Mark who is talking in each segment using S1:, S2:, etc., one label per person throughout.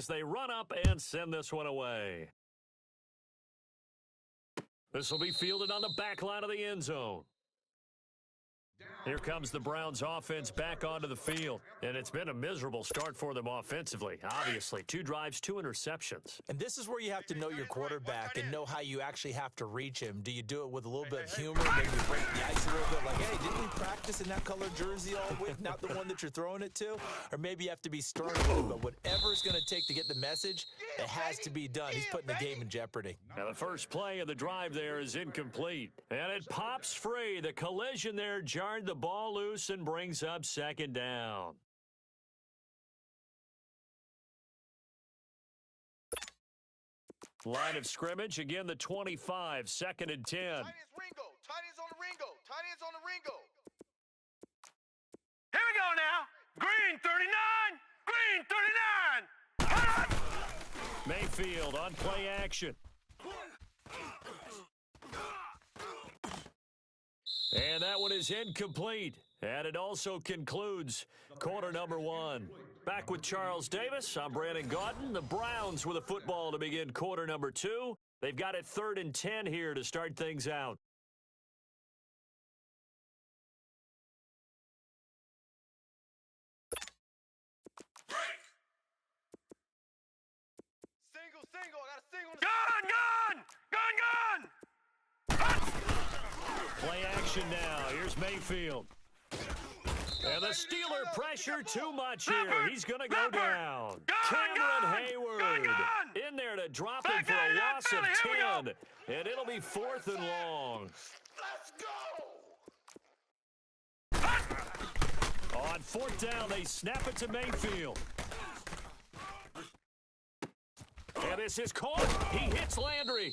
S1: as they run up and send this one away. This will be fielded on the back line of the end zone. Here comes the Browns offense back onto the field. And it's been a miserable start for them offensively. Obviously, 2 drives, 2 interceptions.
S2: And this is where you have to know your quarterback and know how you actually have to reach him. Do you do it with a little bit of humor, maybe break the ice a little bit, like, hey, didn't we practice in that colored jersey all week, not the one that you're throwing it to? Or maybe you have to be stern a little bit. Whatever it's going to take to get the message, it has to be done. He's putting the game in jeopardy.
S1: Now the first play of the drive there is incomplete. And it pops free. The collision there jarred the ball loose and brings up second down. Line of scrimmage, again the 25, 2nd and 10.
S3: Tight ends Ringo. Tight ends on the Ringo. Tight ends on the Ringo.
S4: Here we go now. Green 39. Green 39.
S1: Mayfield on play action. And that one is incomplete. And it also concludes quarter number 1. Back with Charles Davis, I'm Brandon Gaudin. The Browns with a football to begin quarter number 2. They've got it 3rd and 10 here to start things out.
S3: Single. I got a single.
S4: Gun.
S1: Play action now. Here's Mayfield. And the Steeler pressure too much here. He's going to go down. Cameron Hayward in there to drop him for a loss of 10. And it'll be 4th and long.
S3: Let's go.
S1: On 4th down, they snap it to Mayfield. And this is caught. He hits Landry.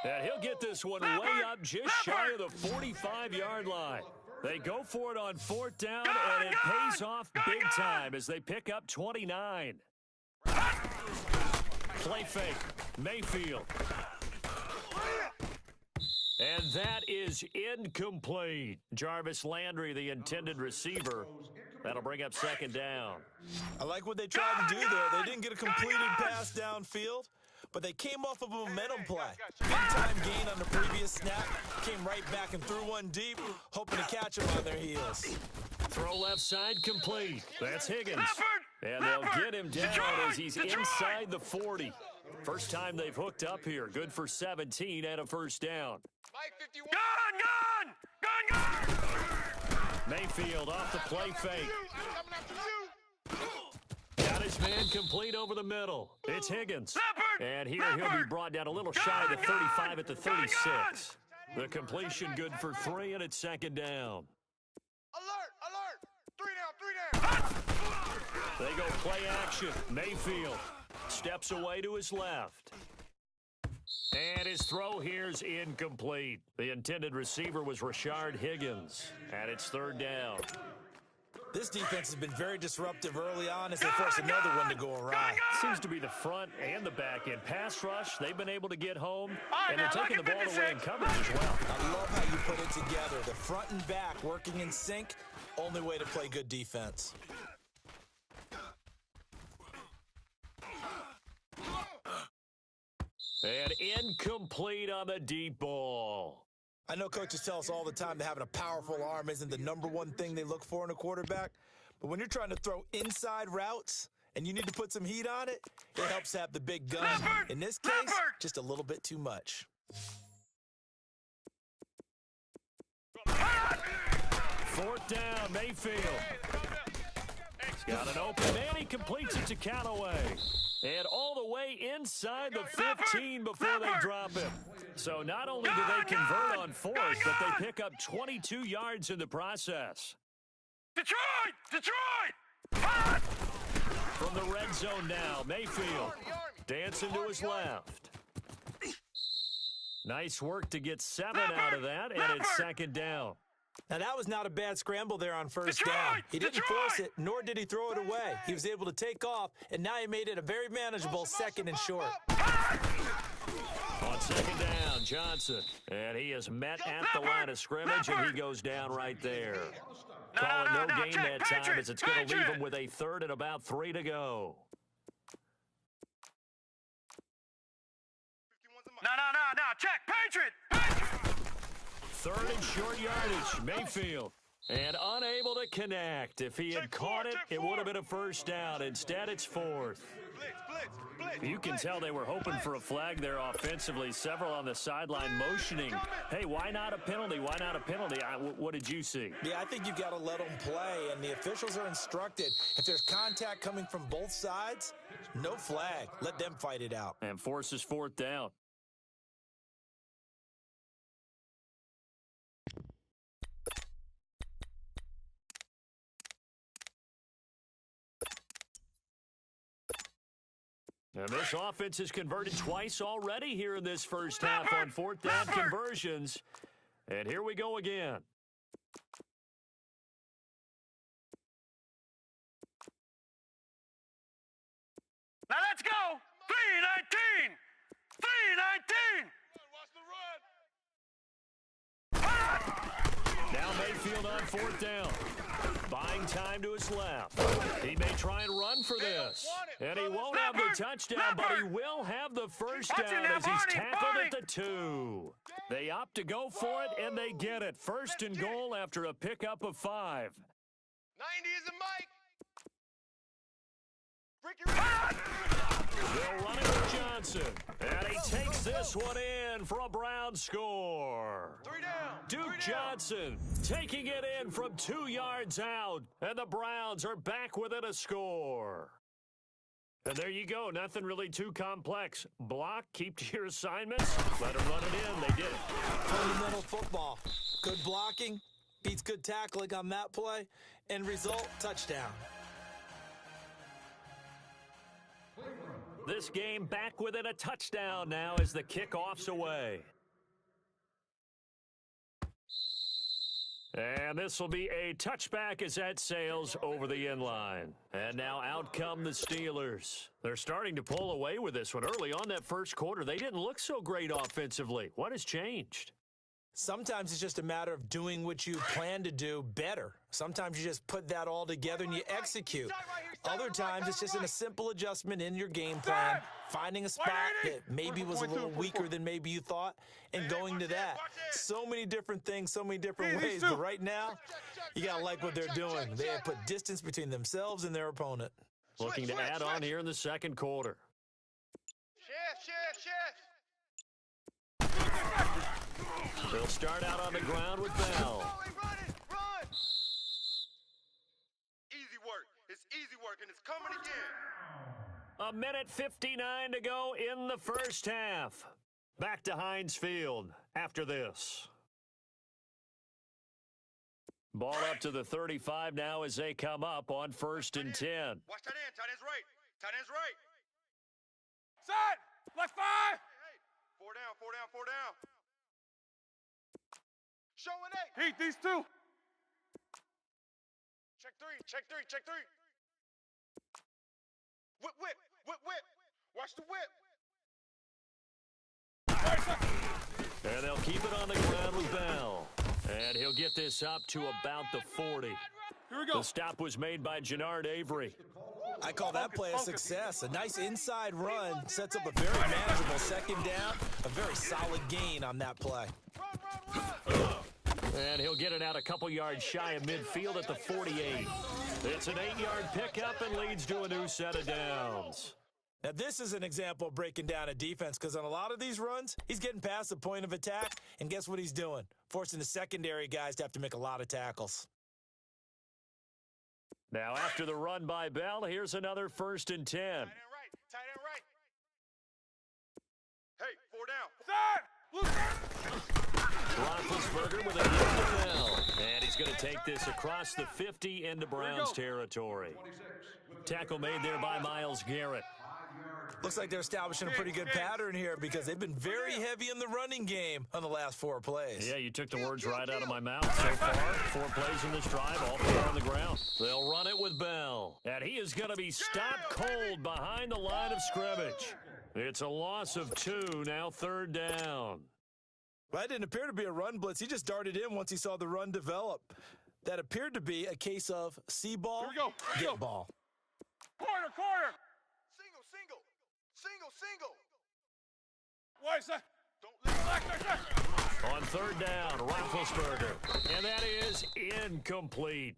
S1: And he'll get this one way up just shy of the 45-yard line. They go for it on 4th down, and it pays off big time as they pick up 29. Play fake. Mayfield. And that is incomplete. Jarvis Landry, the intended receiver. That'll bring up 2nd down.
S2: I like what they tried to do there. They didn't get a completed pass downfield, but they came off of a momentum play. Big-time gain on the previous snap. Came right back and threw one deep, hoping to catch them on their heels.
S1: Throw left side complete. That's Higgins. And they'll get him down as he's inside the 40. First time they've hooked up here. Good for 17 and a 1st down.
S3: Mike 51.
S4: Gun.
S1: Mayfield off the play fake.
S3: Coming after you.
S1: Got his man complete over the middle. It's Higgins. And here he'll be brought down a little shy of the 35 at the 36. The completion good for 3, and it's 2nd down.
S3: Alert. 3 down.
S1: They go play action. Mayfield steps away to his left. And his throw here's incomplete. The intended receiver was Rashard Higgins. And it's 3rd down.
S2: This defense has been very disruptive early on as they force another one to go awry.
S1: Seems to be the front and the back end. Pass rush, they've been able to get home, and they're taking the ball away in coverage as well.
S2: I love how you put it together. The front and back working in sync, only way to play good defense.
S1: And incomplete on the deep ball.
S2: I know coaches tell us all the time that having a powerful arm isn't the #1 thing they look for in a quarterback. But when you're trying to throw inside routes and you need to put some heat on it, it helps have the big gun. In this case, just a little bit too much.
S1: 4th down, Mayfield. He's got an open man. He completes it to Callaway. And all the way inside the 15 before they drop him. So not only do they convert on 4th, but they pick up 22 yards in the process.
S4: Detroit!
S1: From the red zone now, Mayfield dancing to his left. Nice work to get 7 out of that, and it's 2nd down.
S2: Now, that was not a bad scramble there on 1st down. He didn't force it, nor did he throw it away. He was able to take off, and now he made it a very manageable 2nd and short.
S1: On 2nd down, Johnson. And he is met at the line of scrimmage, and he goes down right there. Calling no gain that time as it's going to leave him with a 3rd and about 3 to go. third and short yardage. Mayfield. And unable to connect. If he had caught it, it would have been a first down. Instead, it's fourth. You can tell they were hoping for a flag there offensively. Several on the sideline motioning, hey, why not a penalty? Why not a penalty? What did you see?
S2: Yeah, I think you've got to let them play, and the officials are instructed. If there's contact coming from both sides, no flag. Let them fight it out.
S1: And forces fourth down. And this offense has converted twice already here in this first half on fourth down conversions. And here we go again.
S4: Now let's go. 319. 319.
S1: Now Mayfield on fourth down. Buying time to his left. He may try and run for this. And he won't have the touchdown, but he will have the first down as he's tackled at the 2. They opt to go for it, and they get it. First and goal after a pickup of 5.
S3: 90 is a Mike.
S1: They'll run it with Johnson. And he takes this one in for a Brown score.
S3: 3 down.
S1: Duke Johnson taking it in from 2 yards out. And the Browns are back within a score. And there you go. Nothing really too complex. Block, keep to your assignments, let them run it in. They did it.
S2: Fundamental football. Good blocking beats good tackling on that play. End result, touchdown.
S1: This game back within a touchdown now as the kickoff's away. And this will be a touchback as that sails over the end line. And now out come the Steelers. They're starting to pull away with this one. Early on that first quarter, they didn't look so great offensively. What has changed?
S2: Sometimes it's just a matter of doing what you plan to do better. Sometimes you just put that all together and you execute. Other times it's just in a simple adjustment in your game plan, finding a spot that maybe was a little weaker than maybe you thought, and going to that. So many different things, so many different ways. But right now, you got to like what they're doing. They have put distance between themselves and their opponent.
S1: Looking to add on here in the second quarter.
S3: Shift.
S1: They'll start out on the ground with Bell.
S3: Run. Easy work. It's easy work, and it's coming again.
S1: A minute 59 to go in the first half. Back to Heinz Field after this. Ball up to the 35 now as they come up on first and 10.
S3: Watch tight end. Tight end's right. Tight end's right.
S4: Side. Left 5.
S3: Hey. 4 down. Showing 8.
S4: Heat these 2.
S3: Check 3. Whip. Watch the whip.
S1: And they'll keep it on the ground with Bell. And he'll get this up to about the 40.
S4: Here we go.
S1: The stop was made by Jannard Avery.
S2: I call that play a success. A nice inside run sets up a very manageable second down. A very solid gain on that play.
S3: Run.
S1: And he'll get it out a couple yards shy of midfield at the 48. It's an 8-yard pickup and leads to a new set of downs.
S2: Now, this is an example of breaking down a defense because on a lot of these runs, he's getting past the point of attack, and guess what he's doing? Forcing the secondary guys to have to make a lot of tackles.
S1: Now, after the run by Bell, here's another first and 10.
S3: Tight end right. Hey, 4 down.
S1: Roethlisberger with a gift to Bell. And he's going to take this across the 50 into Browns territory. Tackle made there by Myles Garrett.
S2: Looks like they're establishing a pretty good pattern here because they've been very heavy in the running game on the last 4 plays.
S1: Yeah, you took the words right out of my mouth so far. 4 plays in this drive, all 4 on the ground. They'll run it with Bell. And he is going to be stopped cold behind the line of scrimmage. It's a loss of 2, now third down.
S2: Well, that didn't appear to be a run blitz. He just darted in once he saw the run develop. That appeared to be a case of see ball, get ball.
S4: Corner.
S3: Single.
S4: Why is that? Don't let
S1: On third down, Roethlisberger. And that is incomplete.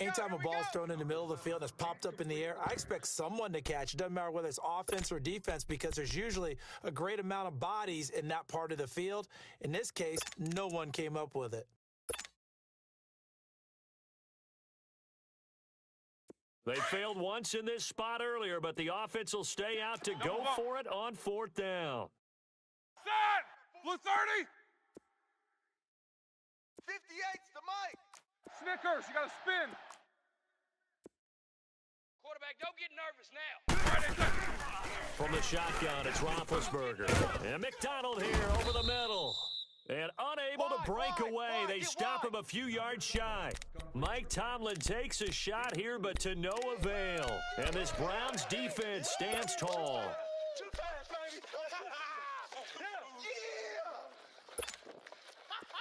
S2: Anytime a ball's thrown in the middle of the field and it's popped up in the air, I expect someone to catch. It doesn't matter whether it's offense or defense because there's usually a great amount of bodies in that part of the field. In this case, no one came up with it.
S1: They failed once in this spot earlier, but the offense will stay out to go for it on fourth down.
S4: Set! Blue 30!
S3: 58's the mic.
S4: Snickers, you got to spin.
S5: Quarterback, don't get nervous now.
S1: From the shotgun, it's Roethlisberger. And McDonald here over the middle. And unable to break away. They stop him a few yards shy. Mike Tomlin takes a shot here, but to no avail. And this Browns defense stands tall.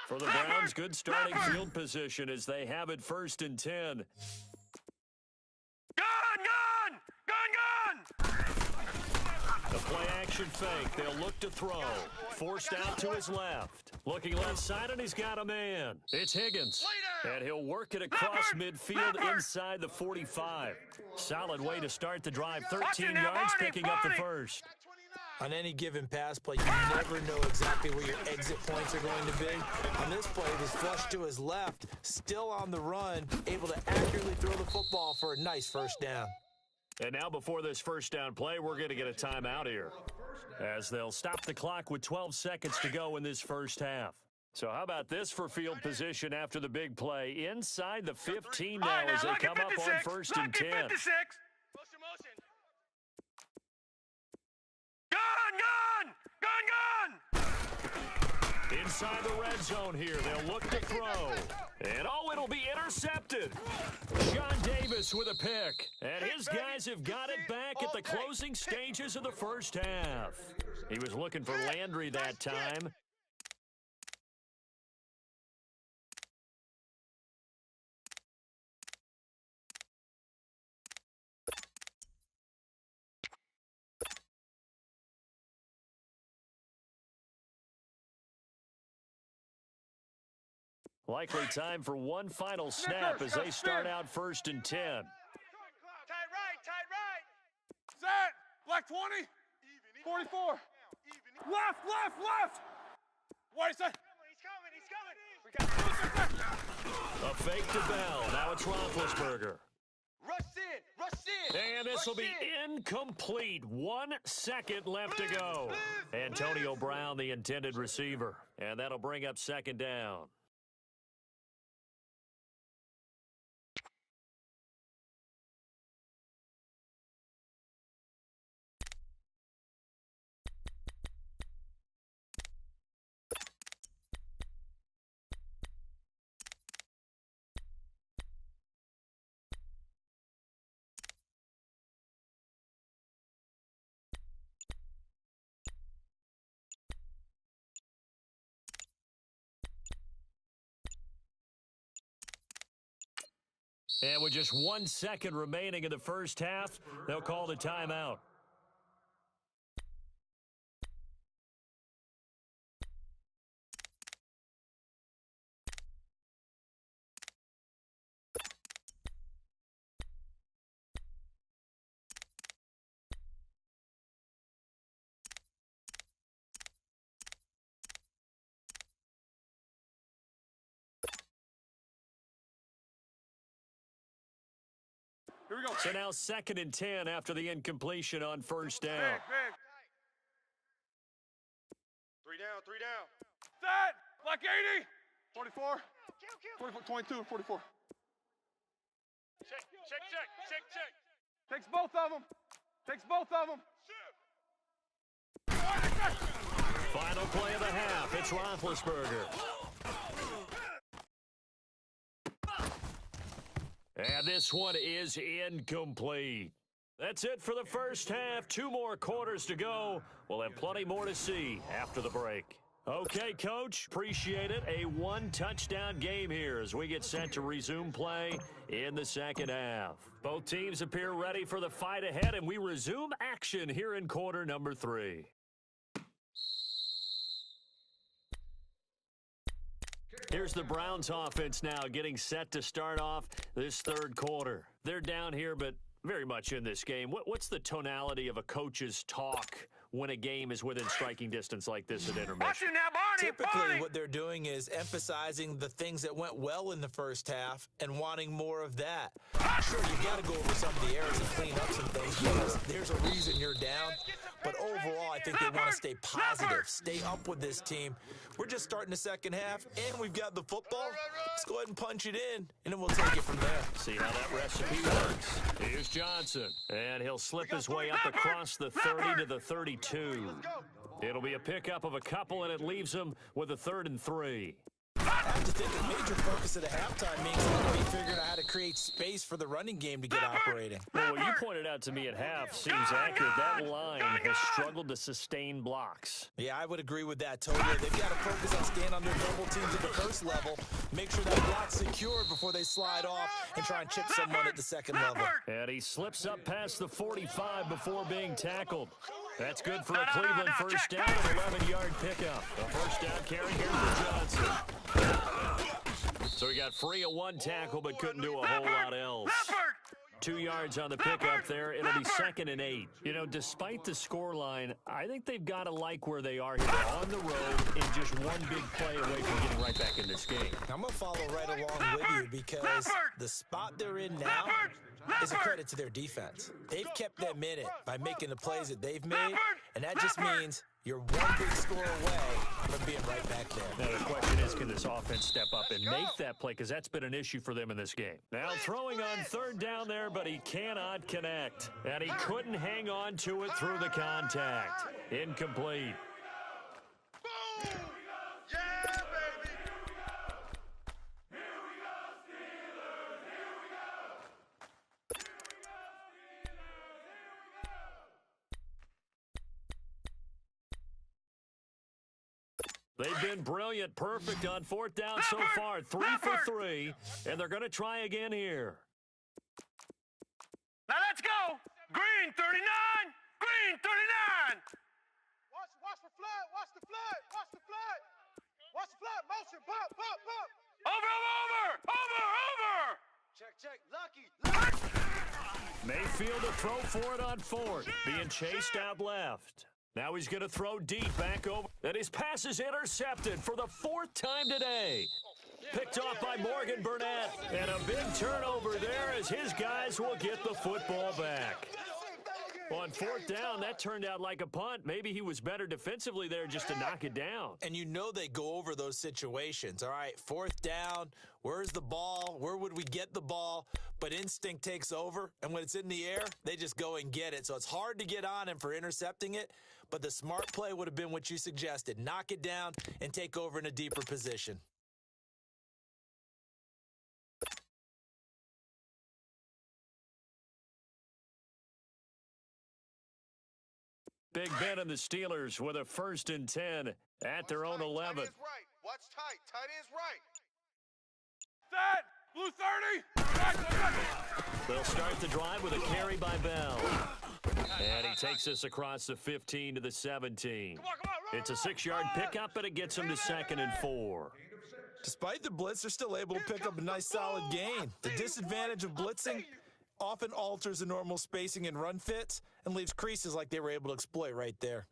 S1: For the Browns, good starting field position as they have it 1st and 10. The play-action fake. They'll look to throw. Forced out to his left. Looking left side, and he's got a man. It's Higgins. And he'll work it across midfield inside the 45. Solid way to start the drive. 13 yards, picking up the first.
S2: On any given pass play, you never know exactly where your exit points are going to be. On this play, it was flushed to his left, still on the run, able to accurately throw the football for a nice first down.
S1: And now before this first down play, we're going to get a timeout here, as they'll stop the clock with 12 seconds to go in this first half. So how about this for field position after the big play? Inside the 15 now as they come up on 1st and 10.
S5: Motion.
S1: Inside the red zone here, they'll look to throw. And oh, it'll be intercepted. John Davis with a pick. And his guys have got it back at the closing stages of the first half. He was looking for Landry that time. Likely time for one final snap as they start out 1st and 10.
S5: Tight right.
S4: Set! Black 20. 44. Left! Wait a second.
S5: He's coming.
S1: A fake to Bell. Now it's Roethlisberger.
S3: Rush in.
S1: And this will be incomplete. 1 second left to go. Antonio Brown, the intended receiver. And that'll bring up 2nd down. And with just 1 second remaining in the first half, they'll call the timeout.
S4: Here we go.
S1: So now 2nd and 10 after the incompletion on 1st down.
S4: Big.
S3: 3 down.
S4: Set! Black 80. 44. 44, 22, 44.
S5: Check.
S4: Takes both of them.
S1: Final play of the half. It's Roethlisberger. And this one is incomplete. That's it for the first half. 2 more quarters to go. We'll have plenty more to see after the break. Okay, Coach, appreciate it. A 1-touchdown game here as we get set to resume play in the second half. Both teams appear ready for the fight ahead, and we resume action here in quarter number 3. Here's the Browns offense now getting set to start off this third quarter. They're down here, but very much in this game. What's the tonality of a coach's talk when a game is within striking distance like this at intermission?
S5: Watch it now, Barney.
S2: Typically, what they're doing is emphasizing the things that went well in the first half and wanting more of that. Sure, you've got to go over some of the errors and clean up some things because there's a reason you're down. But overall, I think they want to stay positive, stay up with this team. We're just starting the second half, and we've got the football. Let's go ahead and punch it in, and then we'll take it from there.
S1: See how that recipe works. Here's Johnson, and he'll slip his way up across the 30 to the 32. It'll be a pickup of a couple, and it leaves him with a 3rd and 3.
S2: I have to think a major focus at the halftime means they're going to be figuring out how to create space for the running game to get operating.
S1: Well, what you pointed out to me at half seems accurate. That line has struggled to sustain blocks.
S2: Yeah, I would agree with that totally. They've got to focus on staying on their double teams at the first level, make sure that block's secured before they slide off and try and chip someone at the second level.
S1: And he slips up past the 45 before being tackled. That's good for a Cleveland first down and 11-yard pickup. A first down carry here for Johnson. So he got free of one tackle but couldn't do a whole lot else. 2 yards on the pickup there. It'll be 2nd and 8. You know, despite the scoreline, I think they've got to like where they are here. They're on the road and just one big play away from getting right back in this game.
S2: I'm going to follow right along with you because the spot they're in now is a credit to their defense. They've kept them in it by making the plays that they've made, and that just means you're one big score away from being right back there.
S1: Now the question is, can this offense step up and make that play? Because that's been an issue for them in this game. Now throwing on 3rd down there, but he cannot connect. And he couldn't hang on to it through the contact. Incomplete.
S3: Boom! Yeah, baby!
S1: They've been brilliant, perfect on 4th down so far. 3 for 3, and they're going to try again here.
S5: Now let's go. Green 39. Green 39.
S3: Watch the flood! Watch the flood! Watch the flood! Watch the flood! Motion! Bump! Bump! Bump!
S5: Over.
S3: Check! Lucky!
S1: Mayfield to throw for it on 4th. Being chased out left. Now he's going to throw deep back over. And his pass is intercepted for the 4th time today. Picked off by Morgan Burnett. And a big turnover there as his guys will get the football back. On 4th down, that turned out like a punt. Maybe he was better defensively there just to knock it down.
S2: And you know they go over those situations. All right, 4th down, where's the ball? Where would we get the ball? But instinct takes over, and when it's in the air, they just go and get it. So it's hard to get on him for intercepting it, but the smart play would have been what you suggested. Knock it down and take over in a deeper position.
S1: Big Ben and the Steelers with a 1st and 10 at their own 11.
S3: Tight ends right. Watch tight. Tight ends right.
S5: Set. Blue 30.
S1: They'll start the drive with a carry by Bell. And he takes us across the 15 to the 17. It's a 6-yard pickup, but it gets him to 2nd and 4.
S2: Despite the blitz, they're still able to pick up a nice solid gain. The disadvantage of blitzing often alters the normal spacing and run fits and leaves creases like they were able to exploit right there.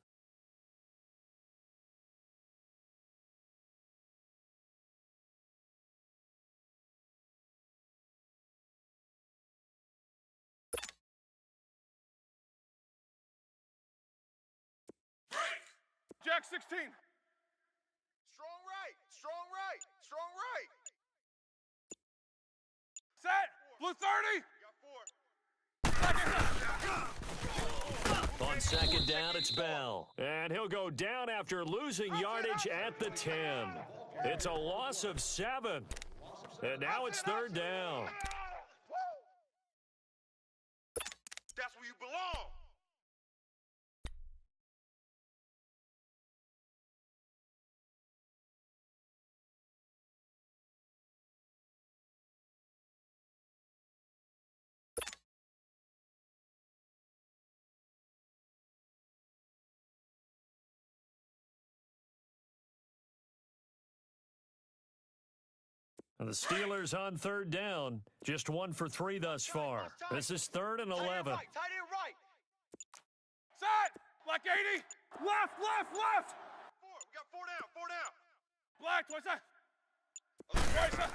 S4: Jack 16.
S3: Strong right. Strong right. Strong right.
S4: Set. Blue 30.
S1: On 2nd down, it's Bell. And he'll go down after losing yardage at the 10. It's a loss of 7. And now it's 3rd down.
S3: That's where you belong.
S1: And the Steelers on third down. Just 1 for 3 thus far. This is 3rd and 11.
S3: Tight end right.
S4: Set. Black 80. Left.
S3: Four. We got 4 down.
S4: Black, twice that. Right side.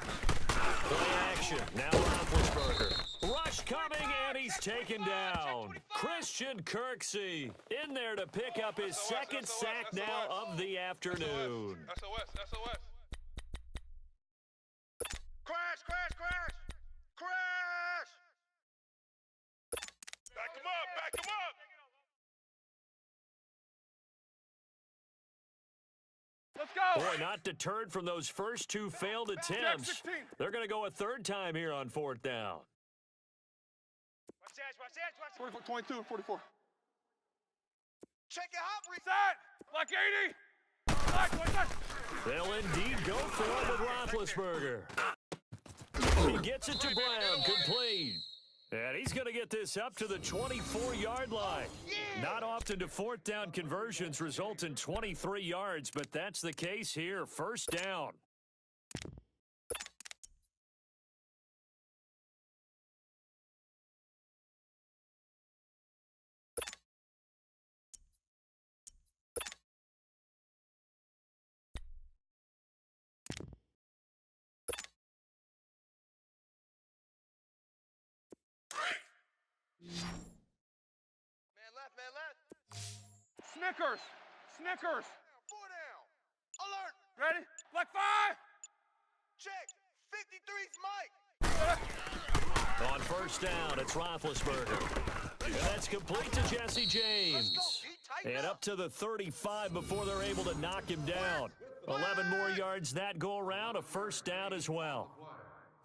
S1: Play action. Now Roethlisberger. Rush coming, and he's taken down. Christian Kirksey in there to pick up his second sack now of the afternoon.
S4: SOS.
S3: Crash.
S5: Back him up.
S4: Let's go.
S1: Boy, not deterred from those first 2 failed attempts. They're going to go a 3rd time here on 4th down.
S3: Watch that.
S4: 44, 22, 44.
S3: Check it, Humphrey.
S4: Set. Black 80. Black, twice that.
S1: They'll indeed go for it with Roethlisberger. He gets it to Brown, complete. And he's going to get this up to the 24-yard line. Not often do 4th down conversions result in 23 yards, but that's the case here. 1st down.
S3: Man left.
S4: Snickers.
S3: 4 down. Alert.
S4: Ready? Black 5.
S3: Check. 53's Mike.
S1: On 1st down, it's Roethlisberger. And that's complete to Jesse James. And up to the 35 before they're able to knock him down. 11 more yards that go around, a 1st down as well.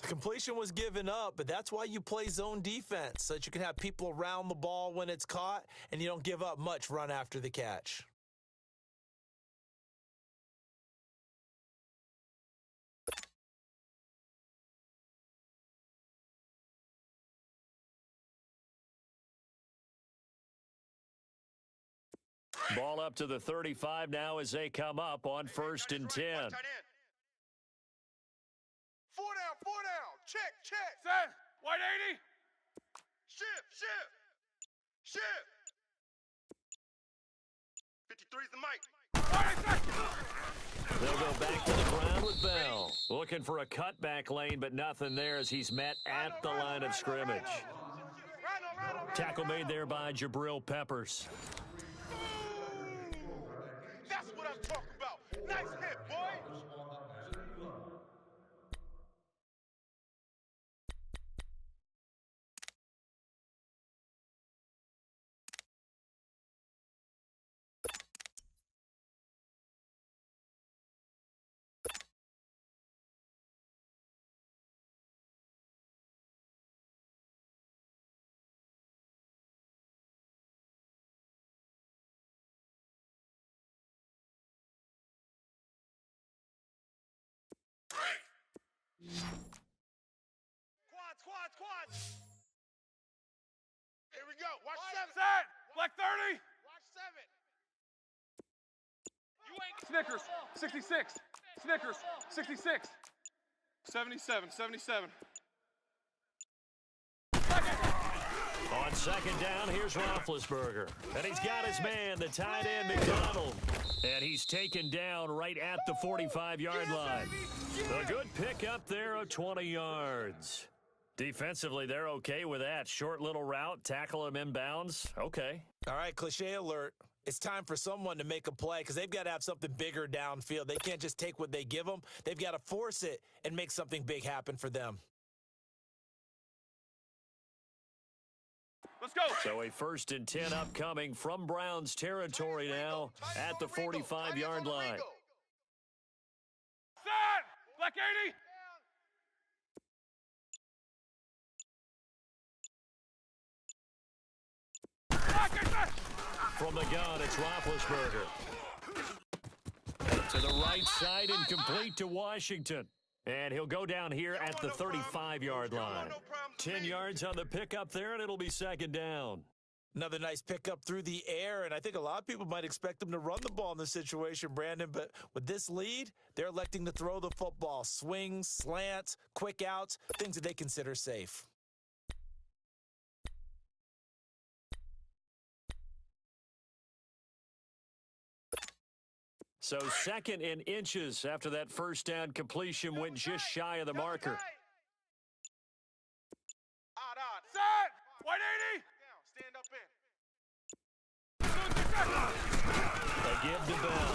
S2: The completion was given up, but that's why you play zone defense, so that you can have people around the ball when it's caught, and you don't give up much run after the catch.
S1: Ball up to the 35 now as they come up on 1st and 10.
S3: 4 down. Check.
S4: Set. White 80.
S3: Shift. 53's the Mike.
S1: They'll go back to the ground with Bell. Looking for a cutback lane, but nothing there as he's met at the line of scrimmage. Tackle made there by Jabril Peppers.
S3: That's what I'm talking about. Nice hit, boy. Quads. Here we go. Watch 7.
S4: Set. Black 30.
S3: Watch 7.
S4: Snickers. 66. Snickers. 66. 77.
S1: On 2nd down, here's Roethlisberger. And he's got his man, the tight end, McDonald. And he's taken down right at the 45-yard line. A good pickup there of 20 yards. Defensively, they're okay with that. Short little route, tackle him inbounds. Okay.
S2: All right, cliche alert. It's time for someone to make a play because they've got to have something bigger downfield. They can't just take what they give them. They've got to force it and make something big happen for them.
S4: Let's go.
S1: So a 1st and 10 upcoming from Browns territory now at the 45-yard line.
S4: Set. Black 80.
S1: From the gun, it's Roethlisberger. To the right side and complete to Washington. And he'll go down here at the 35-yard line. 10 yards on the pickup there, and it'll be 2nd down.
S2: Another nice pickup through the air, and I think a lot of people might expect them to run the ball in this situation, Brandon, but with this lead, they're electing to throw the football. Swings, slants, quick outs, things that they consider safe.
S1: So 2nd and inches after that first down completion went just shy of the marker.
S3: Odd.
S4: Set! 180!
S3: Stand up in.
S1: They give the bell.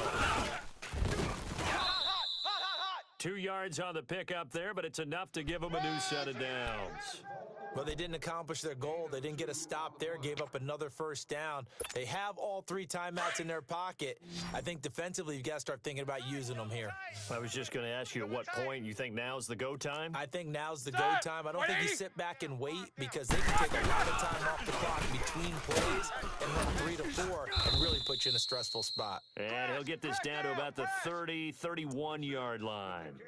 S3: Hot.
S1: 2 yards on the pickup there, but it's enough to give them a new set of downs.
S2: Well, they didn't accomplish their goal. They didn't get a stop there, gave up another first down. They have all 3 timeouts in their pocket. I think defensively, you've got to start thinking about using them here.
S1: I was just going to ask you at what point you think now's the go time?
S2: I think now's the go time. I don't think you sit back and wait because they can take a lot of time off the clock between plays and run 3 to 4 and really put you in a stressful spot.
S1: And he'll get this down to about the 30, 31-yard line.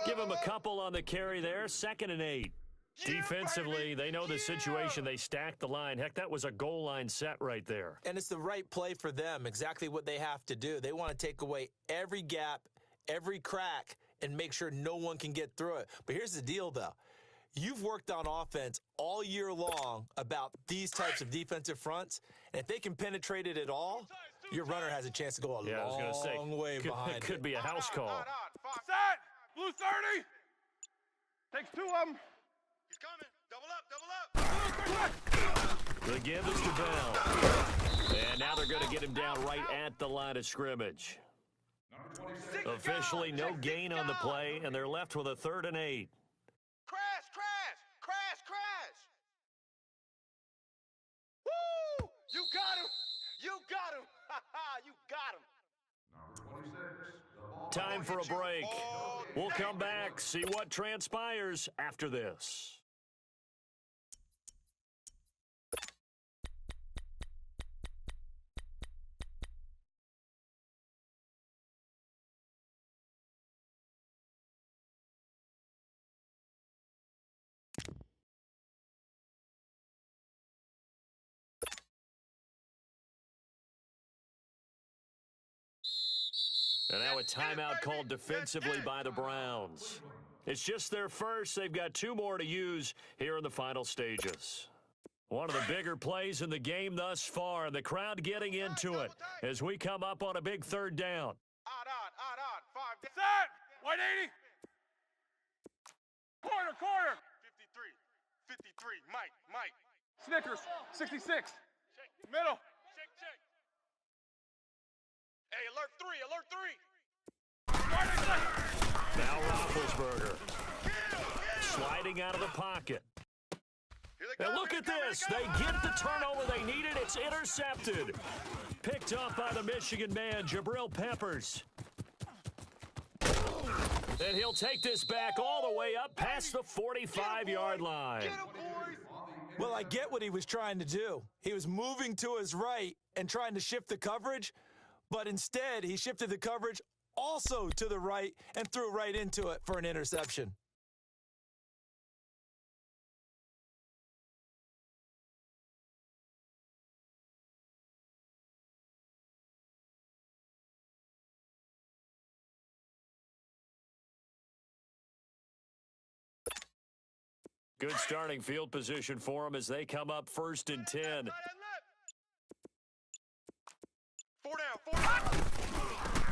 S1: Give him a couple on the carry there, 2nd and 8. Defensively, they know the situation. They stacked the line. Heck, that was a goal line set right there.
S2: And it's the right play for them, exactly what they have to do. They want to take away every gap, every crack, and make sure no one can get through it. But here's the deal, though. You've worked on offense all year long about these types of defensive fronts, and if they can penetrate it at all, your runner has a chance to go a long way behind it.
S1: Could be a house call.
S4: Set! Blue 30! Takes 2 of them.
S3: He's coming. Double up.
S1: The give is to Bell. And now they're going to get him down right at the line of scrimmage. Officially no gain on the play, and they're left with a 3rd and 8.
S3: Crash. Woo! You got him. You got him.
S1: Time for a break. We'll come back, see what transpires after this. And now a timeout called defensively by the Browns. It's just their first. They've got 2 more to use here in the final stages. One of the bigger plays in the game thus far, and the crowd getting into it as we come up on a big 3rd down.
S3: Odd. 5 down.
S4: Set! 180! Corner!
S3: 53. Mike.
S4: Snickers, 66. Middle.
S3: Check. Hey, alert 3.
S1: Now Roethlisberger sliding out of the pocket. And look at this. They get the turnover they needed. It's intercepted. Picked up by the Michigan man, Jabril Peppers. And he'll take this back all the way up past the 45-yard line.
S2: Well, I get what he was trying to do. He was moving to his right and trying to shift the coverage, but instead he shifted the coverage also to the right and threw right into it for an interception.
S1: Good starting field position for them as they come up 1st and 10.
S3: 4 down.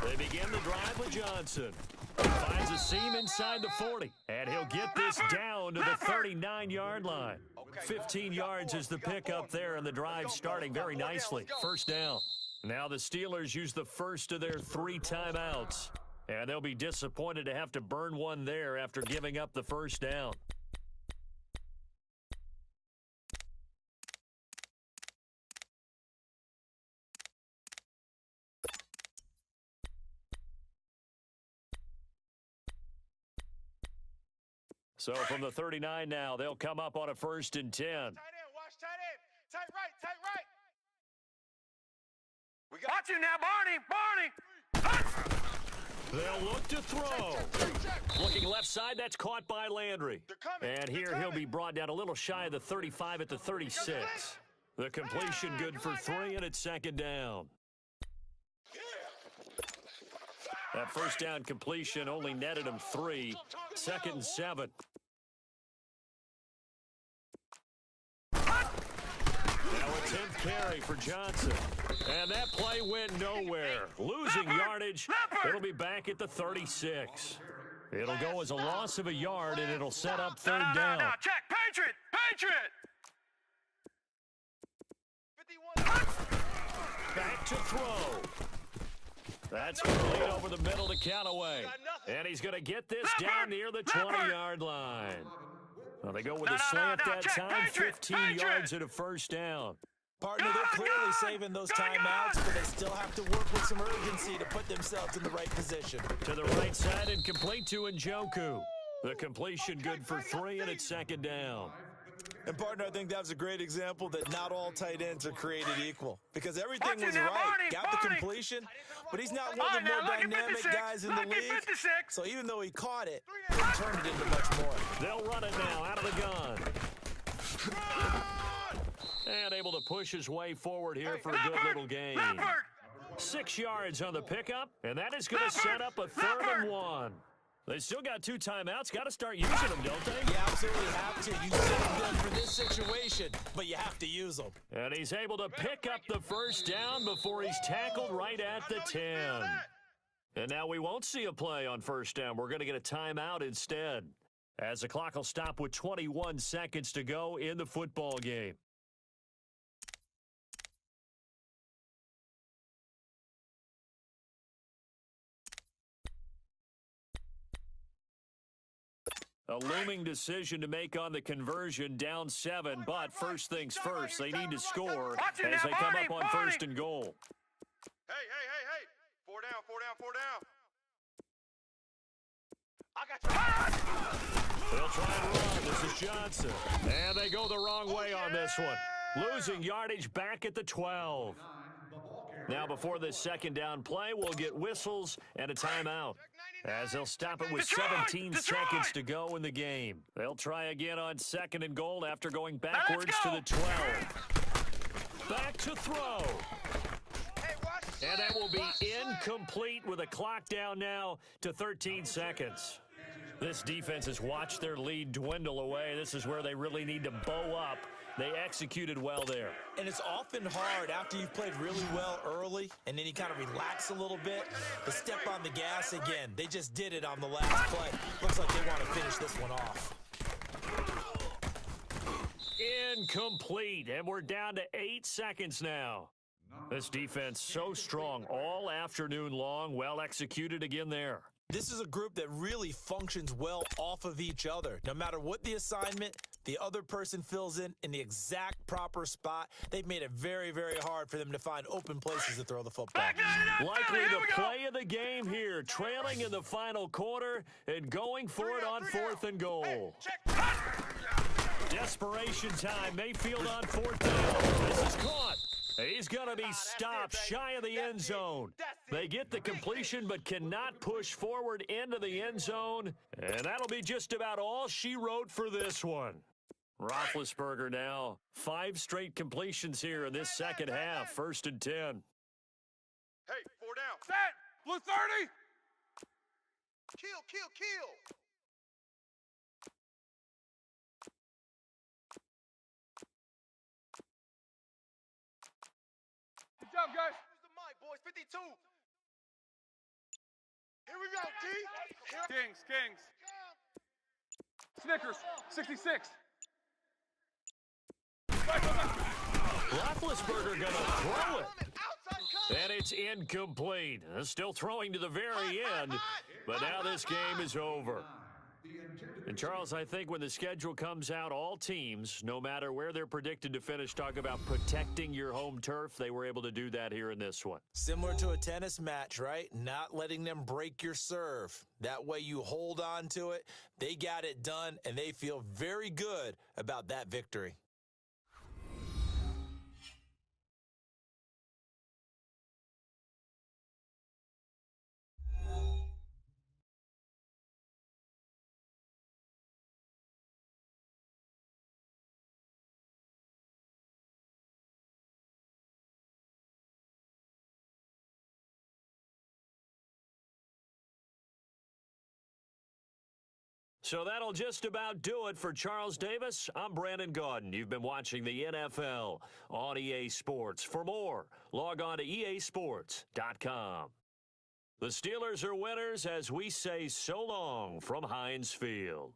S1: They begin the drive with Johnson. Finds a seam inside the 40. And he'll get this down to the 39-yard line. 15 yards is the pickup there, and the drive starting very nicely. 1st down. Now the Steelers use the first of their 3 timeouts. And they'll be disappointed to have to burn one there after giving up the 1st down. So from the 39 now, they'll come up on a 1st and 10.
S3: Tight end, watch tight end. Tight right. We got
S5: Watch you now, Barney.
S1: They'll look to throw. Looking left side, that's caught by Landry. And here he'll be brought down a little shy of the 35 at the 36. The completion good for 3, and it's second down. That first down completion only netted him 3. Second and 7. Now a 10th carry for Johnson. And that play went nowhere. Losing yardage. It'll be back at the 36. It'll go as a loss of a yard, and it'll set up third down.
S5: No, check. Patriot! Patriot!
S1: Back to throw. That's complete over the middle to Callaway. And he's going to get this down near the 20-yard line. Well, they go with a slant that time, 15 yards at a first down.
S2: Partner, they're clearly saving those timeouts, but they still have to work with some urgency to put themselves in the right position.
S1: To the right side and complete to Njoku. The completion good for 3, and it's second down.
S2: And, partner, I think that was a great example that not all tight ends are created equal. Because everything was right. Got the completion, but he's not one of the more dynamic guys in the league. So even though he caught it, he turned it into much more.
S1: They'll run it now out of the gun. And able to push his way forward here for a good little gain. 6 yards on the pickup, and that is going to set up a 3rd and 1. They still got 2 timeouts. Got to start using them, don't they?
S2: You absolutely have to. You save them for this situation, but you have to use them.
S1: And he's able to pick up the first down before he's tackled right at the 10. And now we won't see a play on first down. We're going to get a timeout instead, as the clock will stop with 21 seconds to go in the football game. A looming decision to make on the conversion, down 7, but first things first, they need to score as they come up on 1st and goal.
S3: Hey. 4 down. I got you.
S1: They'll try and run. This is Johnson. And they go the wrong way on this one. Losing yardage back at the 12. Now before this second down play, we'll get whistles and a timeout, as they'll stop it with 17 seconds to go in the game. They'll try again on 2nd and goal after going backwards to the 12. Back to throw. And that will be incomplete with a clock down now to 13 seconds. This defense has watched their lead dwindle away. This is where they really need to bow up. They executed well there.
S2: And it's often hard after you've played really well early and then you kind of relax a little bit to step on the gas again. They just did it on the last play. Looks like they want to finish this one off.
S1: Incomplete, and we're down to 8 seconds now. This defense so strong all afternoon long. Well executed again there.
S2: This is a group that really functions well off of each other. No matter what the assignment, the other person fills in the exact proper spot. They've made it very, very hard for them to find open places to throw the football.
S1: Likely the play of the game here, trailing in the final quarter and going for it on 4th and goal. Desperation time. Mayfield on 4th down. This is caught. He's going to be stopped shy of the end zone. They get the completion but cannot push forward into the end zone. And that'll be just about all she wrote for this one. Roethlisberger now. 5 straight completions here in this second half. 1st and 10.
S3: Hey, 4 down.
S4: Set! Blue 30!
S3: Kill.
S4: Good job, guys.
S3: Use the mic, boys. 52. Here we go, D.
S4: Kings. Snickers, 66.
S1: Roethlisberger going to throw it. And it's incomplete. Still throwing to the very end, but now this game is over. And, Charles, I think when the schedule comes out, all teams, no matter where they're predicted to finish, talk about protecting your home turf. They were able to do that here in this one.
S2: Similar to a tennis match, right? Not letting them break your serve. That way you hold on to it. They got it done, and they feel very good about that victory.
S1: So that'll just about do it for Charles Davis. I'm Brandon Gaudin. You've been watching the NFL on EA Sports. For more, log on to easports.com. The Steelers are winners as we say so long from Heinz Field.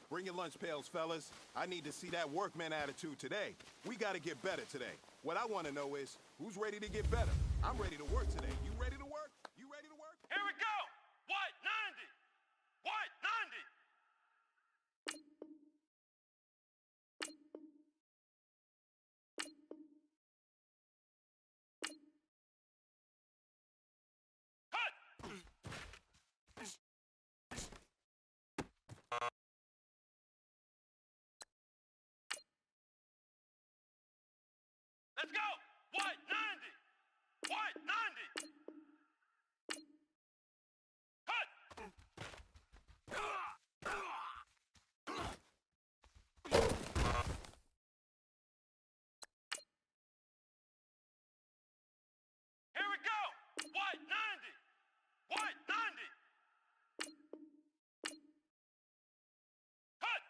S6: Bring your lunch pails, fellas. I need to see that workman attitude today. We got to get better today. What I want to know is, who's ready to get better? I'm ready to work today. You ready to work? You ready to work?
S5: Here we go. White 90. White 90. Let's go! White 90! White 90! Cut! Here we go! White 90! White 90! Cut!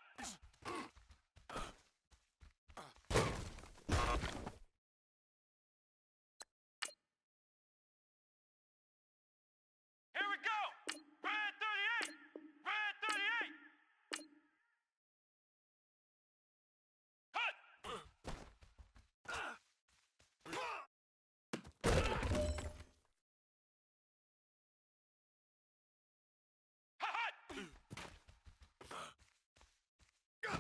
S5: Here we go! Red 38! Red 38! Cut! Ha-ha! Cut!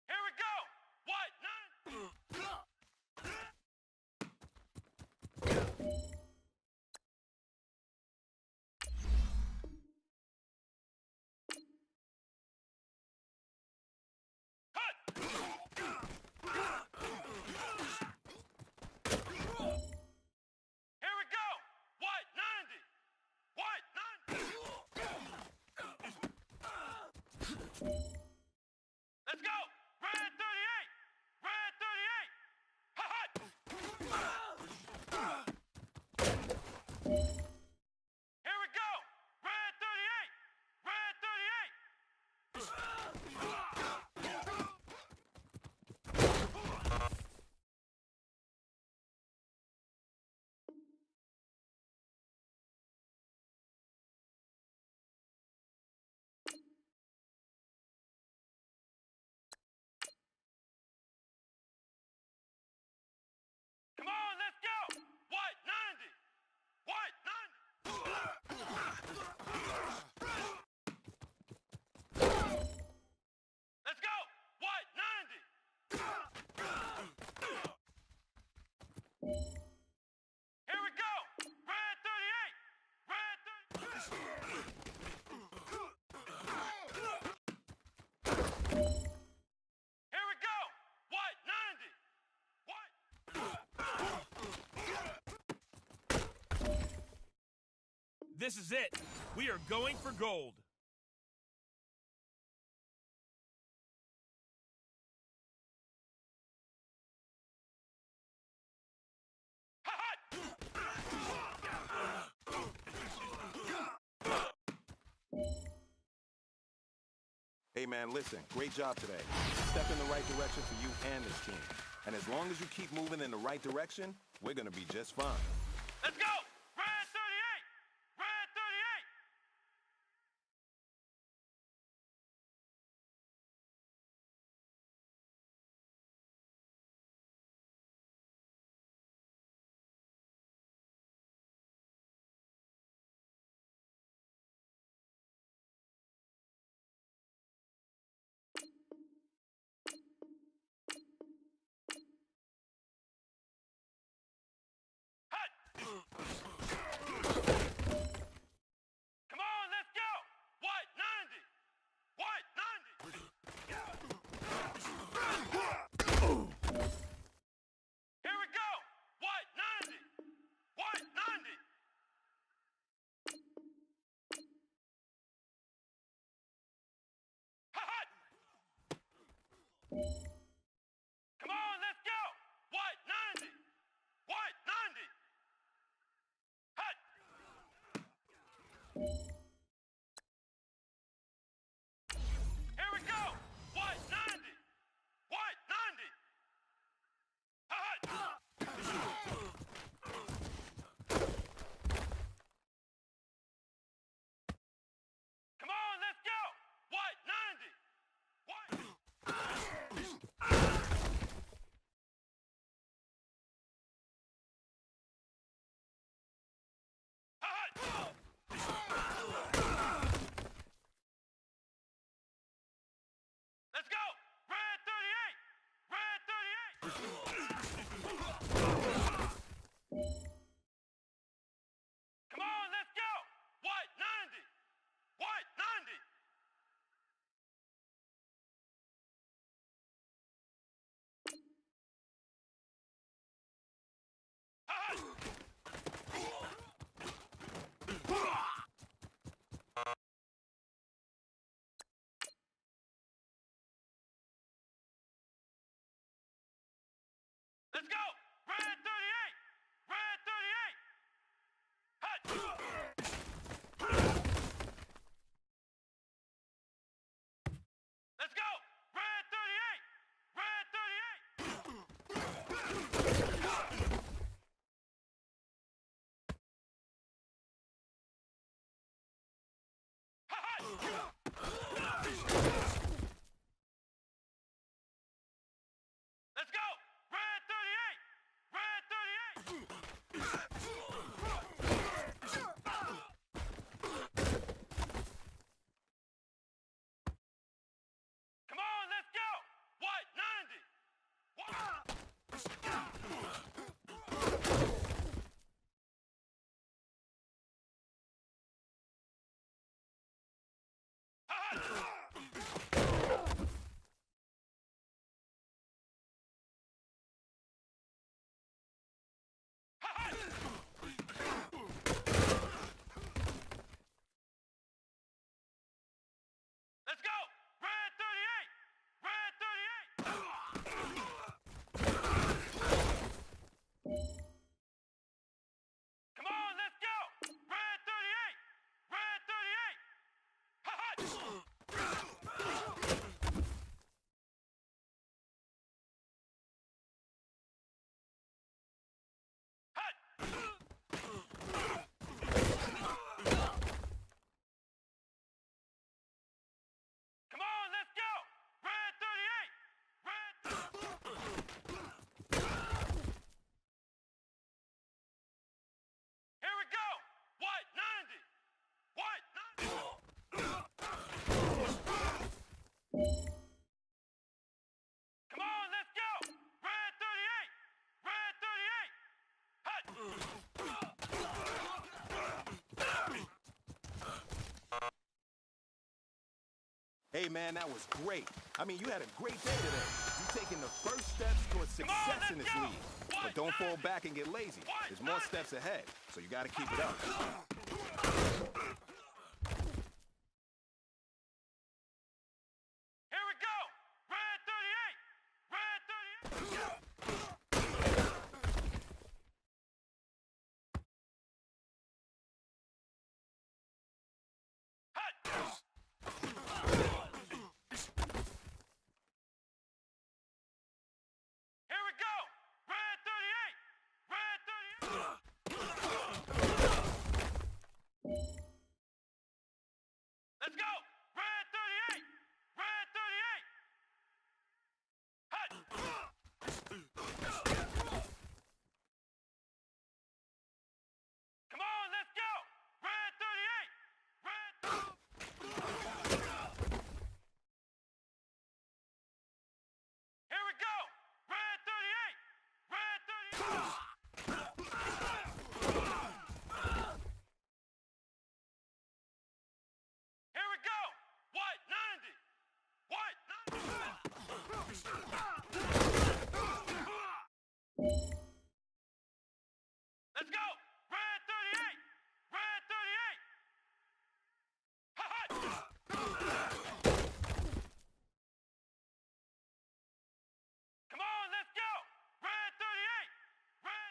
S5: Here we go! White 9! Cut! Here we go! White 90! White 90! Let's go! Red 38! Red 38! Ha-ha! Here we go! Red 38! Red 38! Come on, let's go! White 90! White 90! Let's go! White 90! Here we go! Red 38! Red 38! Here we go! White 90! White!
S7: This is it. We are going for gold.
S6: Hey, man, listen. Great job today. Step in the right direction for you and this team. And as long as you keep moving in the right direction, we're going to be just fine.
S5: Let's go! Red 38! Red 38! Hut! Come on, let's go! White 90! White 90! Here we go! White 90! White 90! Ha-ha! Come on, let's go! White 90! White 90! Hut! Let's go! Red 38! Red 38! Come on, let's go! White 90! White 90! Let's go! Red 38! Red 38! Hut! Let's go! Red 38! Red 38! Let's go! Red 38! Red 38! Come on, let's go! White 90! Let's go! Red 38! Red 38! Come on, let's go! Red 38! Red 38! Come on, let's go! Red 38! Red... Here we go! White 90! White 90! Come on, let's go! Red 38! Red 38! Hut!
S6: Hey, man, that was great. I mean, you had a great day today. You're taking the first steps towards success in this league. But don't fall back and get lazy. There's more steps ahead, so you got to keep it up.
S5: Here we go! Red 38! Red 38! Hut! Here we go! Red 38! Red 38! Let's go! Red 38! Red 38! Hut! Come on, let's go! Red 38! Red... Here we go! Red 38! Red 38! Here we go! White 90! White 90! Let's go! Red 38! Red 38! Ha-ha! Come on, let's go! Red 38! Red...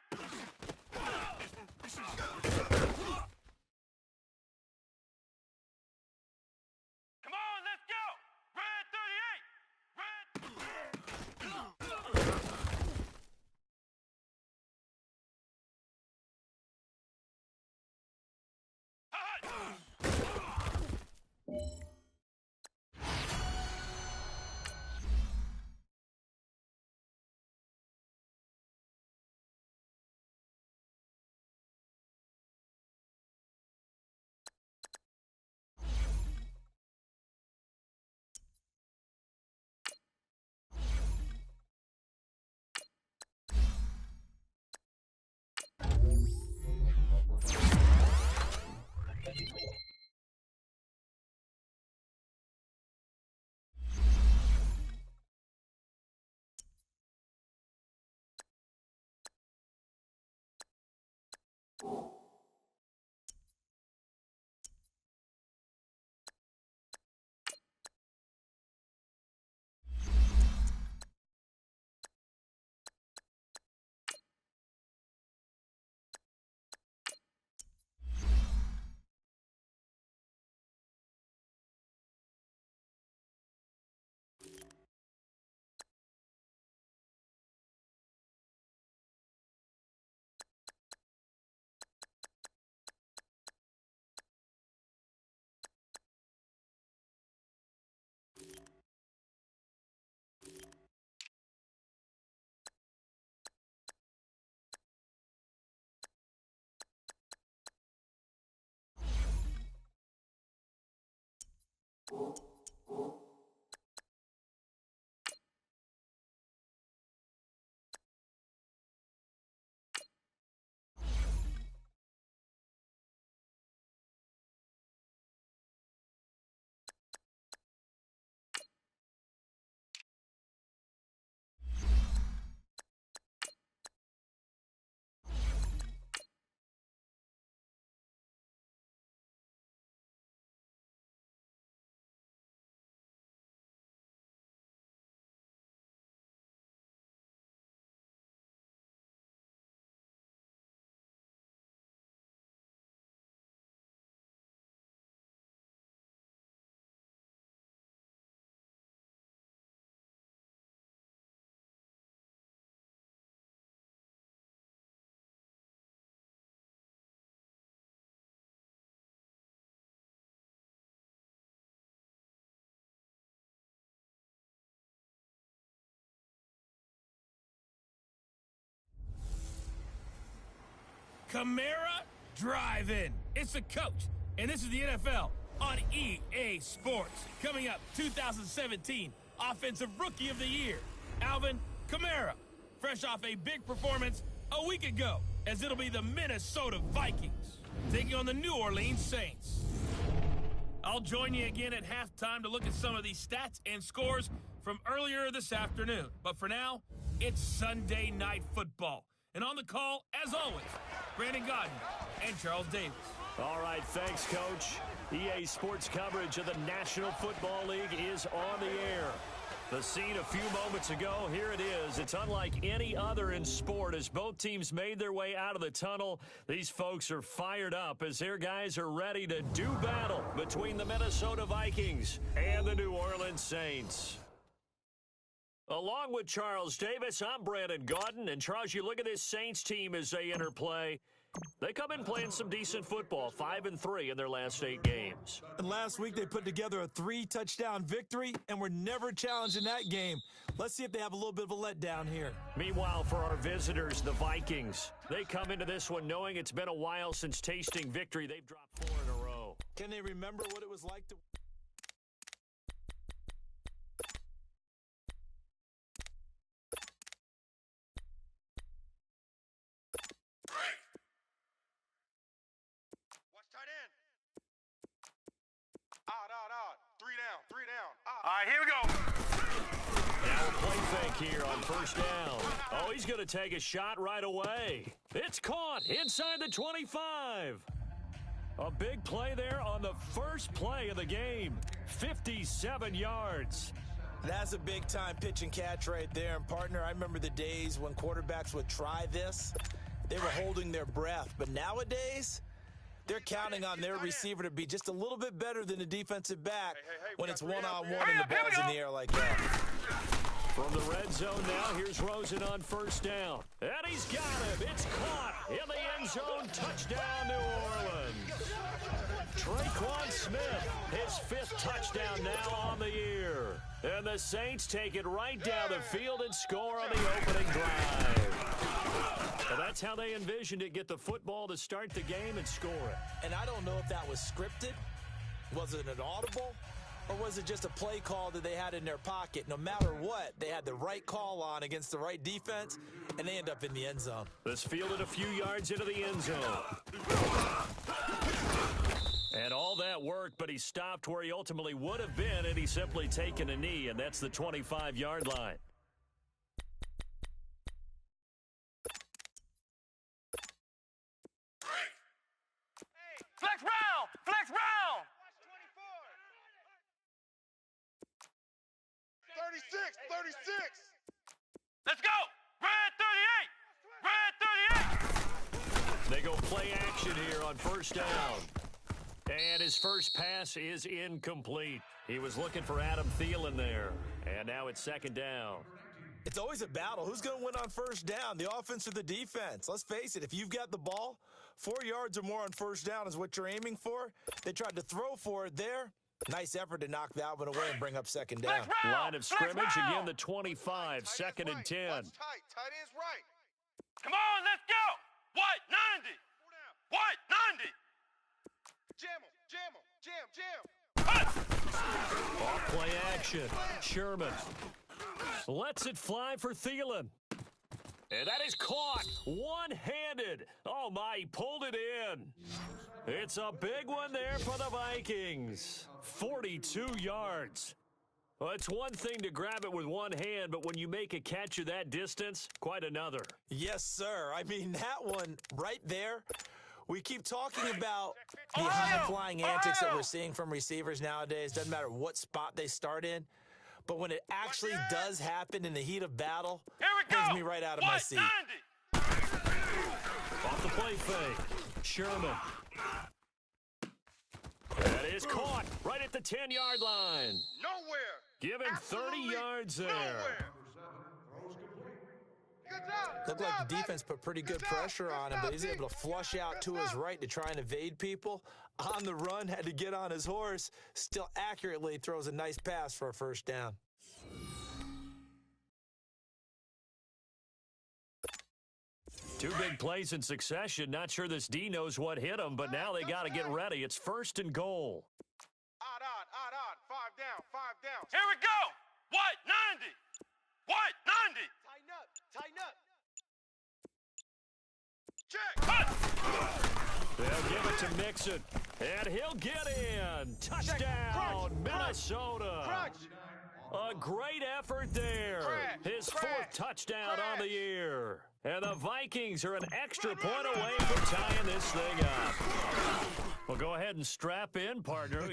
S7: Camara Drive-In. It's the coach, and this is the NFL on EA Sports. Coming up, 2017 Offensive Rookie of the Year, Alvin Kamara, fresh off a big performance a week ago, as it'll be the Minnesota Vikings taking on the New Orleans Saints. I'll join you again at halftime to look at some of these stats and scores from earlier this afternoon. But for now, it's Sunday Night Football. And on the call, as always, Brandon Godden and Charles Davis.
S1: All right, thanks, Coach. EA Sports coverage of the National Football League is on the air. The scene a few moments ago, here it is. It's unlike any other in sport as both teams made their way out of the tunnel. These folks are fired up as their guys are ready to do battle between the Minnesota Vikings and the New Orleans Saints. Along with Charles Davis, I'm Brandon Godden. And Charles, you look at this Saints team as they enter play. They come in playing some decent football, 5-3 in their last 8 games.
S2: And last week they put together a 3-touchdown victory and were never challenged in that game. Let's see if they have a little bit of a letdown here.
S1: Meanwhile, for our visitors, the Vikings, they come into this one knowing it's been a while since tasting victory. They've dropped 4 in a row.
S2: Can they remember what it was like to...
S5: All right, here we go.
S1: Now a play fake here on first down. Oh, he's going to take a shot right away. It's caught inside the 25. A big play there on the first play of the game. 57 yards.
S2: That's a big-time pitch and catch right there. And, partner, I remember the days when quarterbacks would try this. They were holding their breath. But nowadays, they're counting on their receiver to be just a little bit better than the defensive back when it's one-on-one and the ball's in the air like that.
S1: From the red zone now, here's Rosen on first down. And he's got him. It's caught in the end zone. Touchdown, New Orleans. Traquan Smith, his 5th touchdown now on the year. And the Saints take it right down the field and score on the opening drive. Well, that's how they envisioned it, get the football to start the game and score it.
S2: And I don't know if that was scripted. Was it an audible? Or was it just a play call that they had in their pocket? No matter what, they had the right call on against the right defense, and they end up in the end zone.
S1: This fielded a few yards into the end zone. And all that worked, but he stopped where he ultimately would have been, and he's simply taken a knee, and that's the 25-yard line.
S5: Flex round! Flex round!
S3: 36!
S5: Let's go! Red 38! Red 38!
S1: They go play action here on first down. And his first pass is incomplete. He was looking for Adam Thielen there. And now it's second down.
S2: It's always a battle. Who's going to win on first down, the offense or the defense? Let's face it, if you've got the ball, 4 yards or more on first down is what you're aiming for. They tried to throw for it there. Nice effort to knock that one away and bring up second down.
S1: Line of scrimmage, again the 25, second and 10.
S3: Tight end's right.
S5: Come on, let's go! What? 90! What? 90!
S3: Jam him.
S1: action. Sherman lets it fly for Thielen. And that is caught one-handed. Oh, my, he pulled it in. It's a big one there for the Vikings. 42 yards. Well, it's one thing to grab it with one hand, but when you make a catch of that distance, quite another.
S2: Yes, sir. I mean, that one right there, we keep talking about the high-flying antics that we're seeing from receivers nowadays. Doesn't matter what spot they start in. But when it actually does happen in the heat of battle, it brings me right out of my seat.
S1: Off the play fake. Sherman. That is caught right at the 10-yard line.
S3: Nowhere.
S1: Give him 30 yards there.
S3: Nowhere. Good job.
S2: Looked like the defense put pretty good pressure on him, but he's able to flush out to his right to try and evade people. On the run, had to get on his horse. Still accurately throws a nice pass for a first down.
S1: Two big plays in succession. Not sure this D knows what hit him, but now they got to get ready. It's 1st and goal.
S3: Odd. 5 down.
S5: Here we go. What? 90. What? 90.
S3: Tighten up. Check.
S1: They'll give it to Mixon, and he'll get in. Touchdown, Minnesota.
S3: Crunch.
S1: A great effort there. His 4th touchdown on the year. And the Vikings are an extra point away from tying this thing up. Well, go ahead and strap in, partner.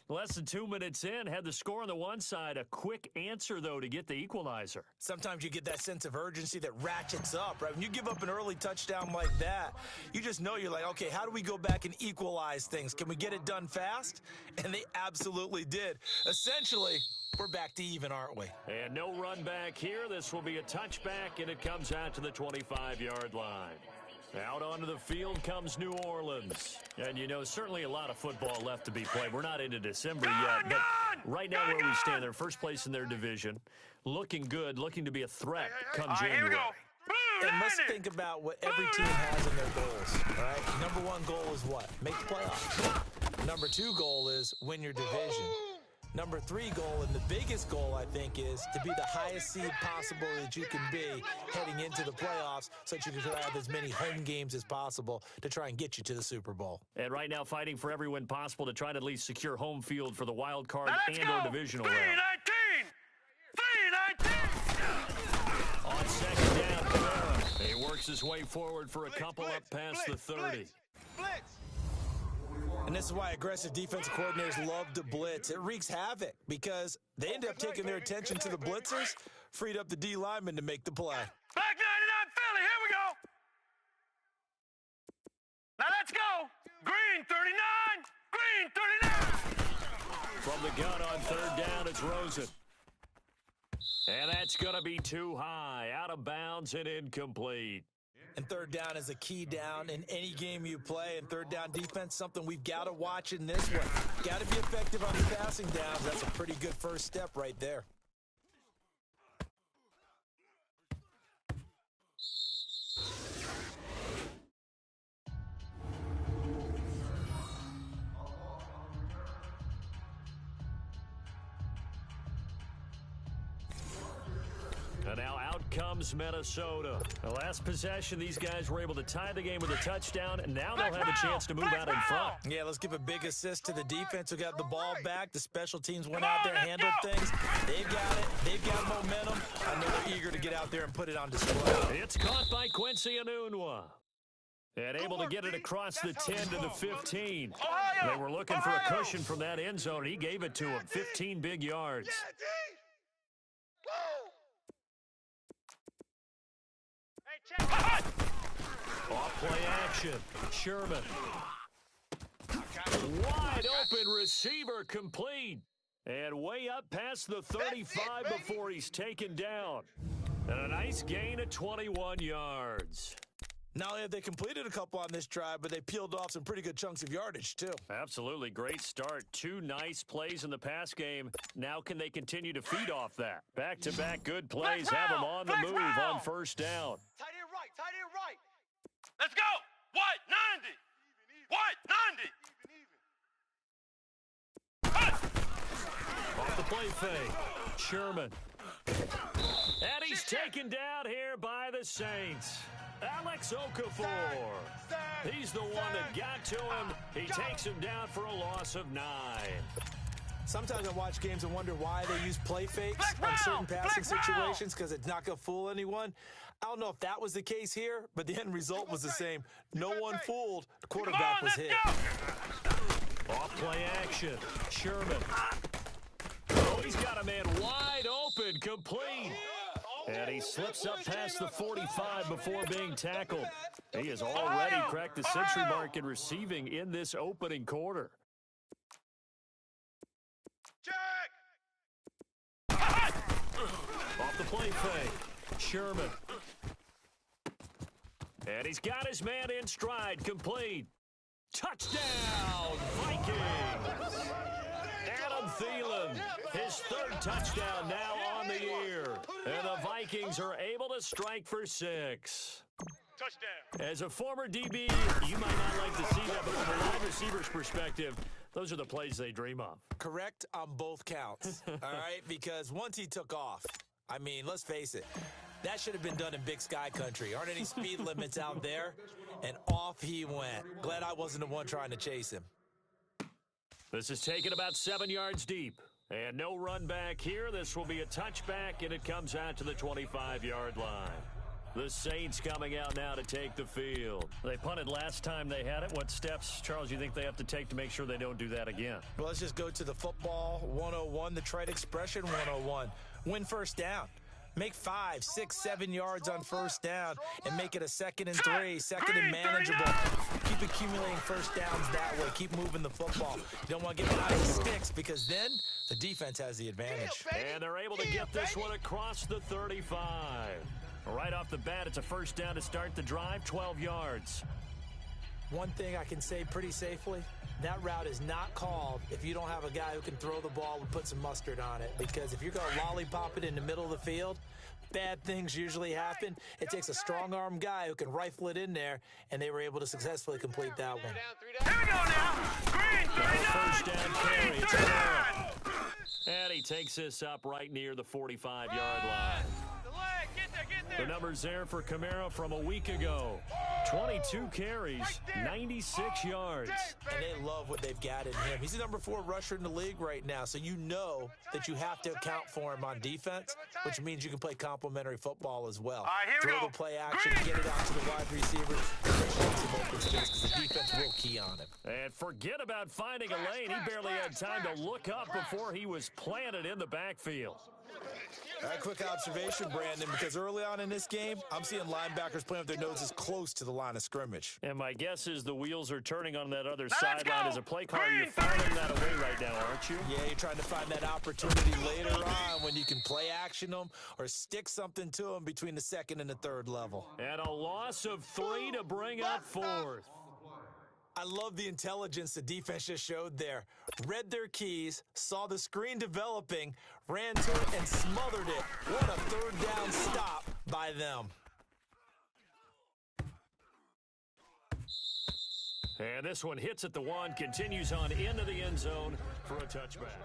S1: Less than 2 minutes in, had the score on the one side. A quick answer, though, to get the equalizer.
S2: Sometimes you get that sense of urgency that ratchets up, right? When you give up an early touchdown like that, you just know you're like, okay, how do we go back and equalize things? Can we get it done fast? And they absolutely did. Essentially, we're back to even, aren't we?
S1: And no run back here. This will be a touchback, and it comes out to the 25-yard line. Out onto the field comes New Orleans. And, you know, certainly a lot of football left to be played. We're not into December yet, but right now where we stand, they're first place in their division. Looking good, looking to be a threat come January.
S5: Here we go.
S2: And let's think about what every team has in their goals, all right? Number 1 goal is what? Make the playoffs. Number 2 goal is win your division. Number 3 goal, and the biggest goal, I think, is to be the highest seed possible that you can be heading into the playoffs so that you can have as many home games as possible to try and get you to the Super Bowl.
S1: And right now fighting for every win possible to try to at least secure home field for the wild card and or divisional round.
S5: 319.
S1: On 2nd down, Kamara. He works his way forward for a couple up past the 30.
S3: Blitz.
S2: And this is why aggressive defensive coordinators love to blitz. It wreaks havoc because they end up taking their attention to the blitzers, freed up the D lineman to make the play.
S5: Back 99 Philly. Here we go. Now let's go. Green 39. Green 39.
S1: From the gun on 3rd down, it's Rosen. And that's going to be too high. Out of bounds and incomplete.
S2: And 3rd down is a key down in any game you play. And 3rd down defense, something we've got to watch in this one. Got to be effective on the passing downs. That's a pretty good first step right there.
S1: And now out comes Minnesota. The last possession, these guys were able to tie the game with a touchdown, and now they'll have a chance to move out in front.
S2: Yeah, let's give a big assist to the defense who got the ball back. The special teams went out there and handled things. They've got it. They've got momentum. I know they're eager to get out there and put it on display.
S1: It's caught by Quincy Enunwa. And able to get it across the 10 to the 15. They were looking for a cushion from that end zone. He gave it to him. 15 big yards.
S3: Yeah, D. Woo.
S1: Off play action. Sherman. Wide open receiver complete. And way up past the 35 before he's taken down. And a nice gain of 21 yards.
S2: Not only have they completed a couple on this drive, but they peeled off some pretty good chunks of yardage, too.
S1: Absolutely. Great start. 2 nice plays in the pass game. Now can they continue to feed off that? Back-to-back good plays have them on the move on 1st down.
S3: Tight end right.
S5: Let's go. What? 90. What? 90.
S1: Off the play fake. Sherman. And he's taken down here by the Saints. Alex Okafor. He's the one that got to him. He takes him down for a loss of 9.
S2: Sometimes I watch games and wonder why they use play fakes on certain passing situations because it's not going to fool anyone. I don't know if that was the case here, but the end result was the same. No one fooled. The quarterback was hit.
S1: Off play action. Sherman. Oh, he's got a man wide open, complete. And he slips up past the 45 before being tackled. He has already cracked the century mark in receiving in this opening quarter. Off the play fake. Sherman. And he's got his man in stride, complete. Touchdown, Vikings! Adam Thielen, his 3rd touchdown now on the year. And the Vikings are able to strike for 6. Touchdown. As a former DB, you might not like to see that, but from a wide receiver's perspective, those are the plays they dream of.
S2: Correct on both counts, all right? Because once he took off, I mean, let's face it, that should have been done in Big Sky Country. Aren't any speed limits out there? And off he went. Glad I wasn't the one trying to chase him.
S1: This is taken about 7 yards deep. And no run back here. This will be a touchback, and it comes out to the 25-yard line. The Saints coming out now to take the field. They punted last time they had it. What steps, Charles, you think they have to take to make sure they don't do that again?
S2: Well, let's just go to the football 101, the trite expression 101. Win first down. Make 5, 6, 7 yards on first down and make it a 2nd and 3, 2nd and manageable. Keep accumulating first downs that way. Keep moving the football. You don't want to get behind the sticks because then the defense has the advantage.
S1: And they're able to get this one across the 35. Right off the bat, it's a first down to start the drive, 12 yards.
S2: One thing I can say pretty safely, that route is not called if you don't have a guy who can throw the ball and put some mustard on it. Because if you're going to lollipop it in the middle of the field, bad things usually happen. It takes a strong-arm guy who can rifle it in there, and they were able to successfully complete that one.
S5: Here we go now. Green,
S1: First down carry. It's Kamara. And he takes this up right near the 45-yard line. The numbers there for Kamara from a week ago. 22 carries, 96 yards.
S2: And they love what they've got in him. He's the number 4 rusher in the league right now, so you know that you have to account for him on defense, which means you can play complementary football as well. Throw the play action, get it out to the wide receiver, some open space because the defense will key on him.
S1: And forget about finding a lane. He barely had time to look up before he was planted in the backfield.
S2: A quick observation, Brandon, because early on in this game, I'm seeing linebackers playing with their noses close to the line of scrimmage.
S1: And my guess is the wheels are turning on that other sideline. As a play caller, you're filing that away right now, aren't you?
S2: Yeah, you're trying to find that opportunity later on when you can play action them or stick something to them between the 2nd and the 3rd level.
S1: And a loss of 3 to bring up 4th.
S2: I love the intelligence the defense just showed there. Read their keys, saw the screen developing, ran to it, and smothered it. What a 3rd down stop by them.
S1: And this one hits at the 1, continues on into the end zone for a touchback.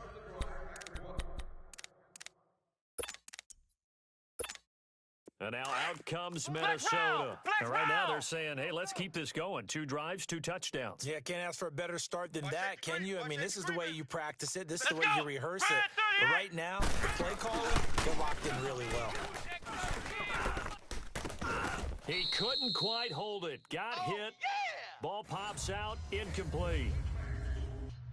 S1: And now out comes Minnesota. And right now they're saying, hey, let's keep this going. 2 drives, 2 touchdowns.
S2: Yeah, can't ask for a better start than that, can you? I mean, this is the way you practice it. This is the way you rehearse it. But right now, the play calling, they're locked in really well.
S1: He couldn't quite hold it. Got hit. Ball pops out, incomplete.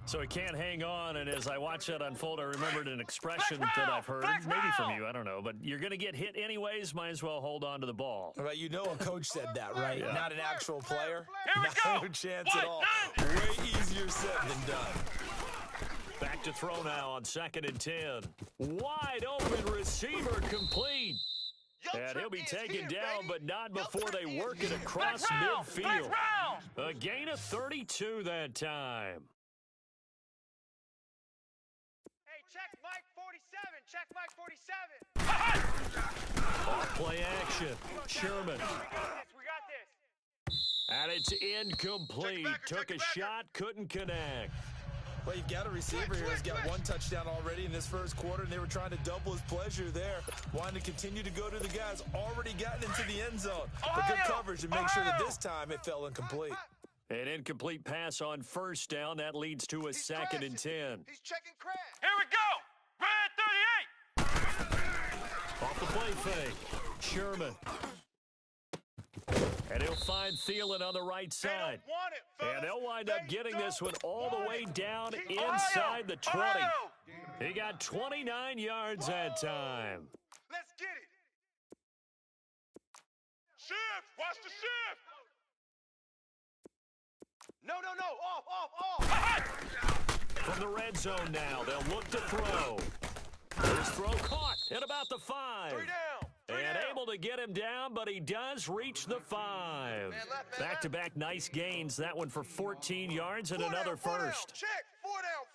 S1: So he can't hang on, and as I watch that unfold, I remembered an expression that I've heard, maybe from you, I don't know, but you're going to get hit anyways, might as well hold on to the ball.
S2: Right, you know a coach said that, right?
S1: Yeah.
S2: Not an actual player.
S5: Here we
S2: No chance at all. Way easier said than done.
S1: Back to throw now on 2nd and 10. Wide open receiver complete. And he'll be taken down, but not before they work it across midfield. A gain of 32 that time.
S3: Check Mike 47. Check Mike 47.
S1: Off play action. Sherman.
S3: We got this.
S1: And it's incomplete. Took a shot, couldn't connect.
S2: Well, you've got a receiver here who's got one touchdown already in this first quarter, and they were trying to double his pleasure there, wanting to continue to go to the guys already gotten into the end zone. But good coverage to make sure that this time it fell incomplete.
S1: An incomplete pass on first down. That leads to a second and 10.
S3: He's checking crash.
S5: Here we go. Red 38.
S1: Off the play fake. Sherman. And he'll find Thielen on the right side. And they'll wind up getting this one all the way down inside the 20. He got 29 yards that time.
S3: Let's get it.
S4: Shift. Watch the shift.
S3: No. Off.
S1: From the red zone now, they'll look to throw. His throw caught at about the 5.
S3: 3 down.
S1: And able to get him down, but he does reach the 5. Back-to-back nice gains. That one for 14 yards and another first.
S3: Check. 4 down.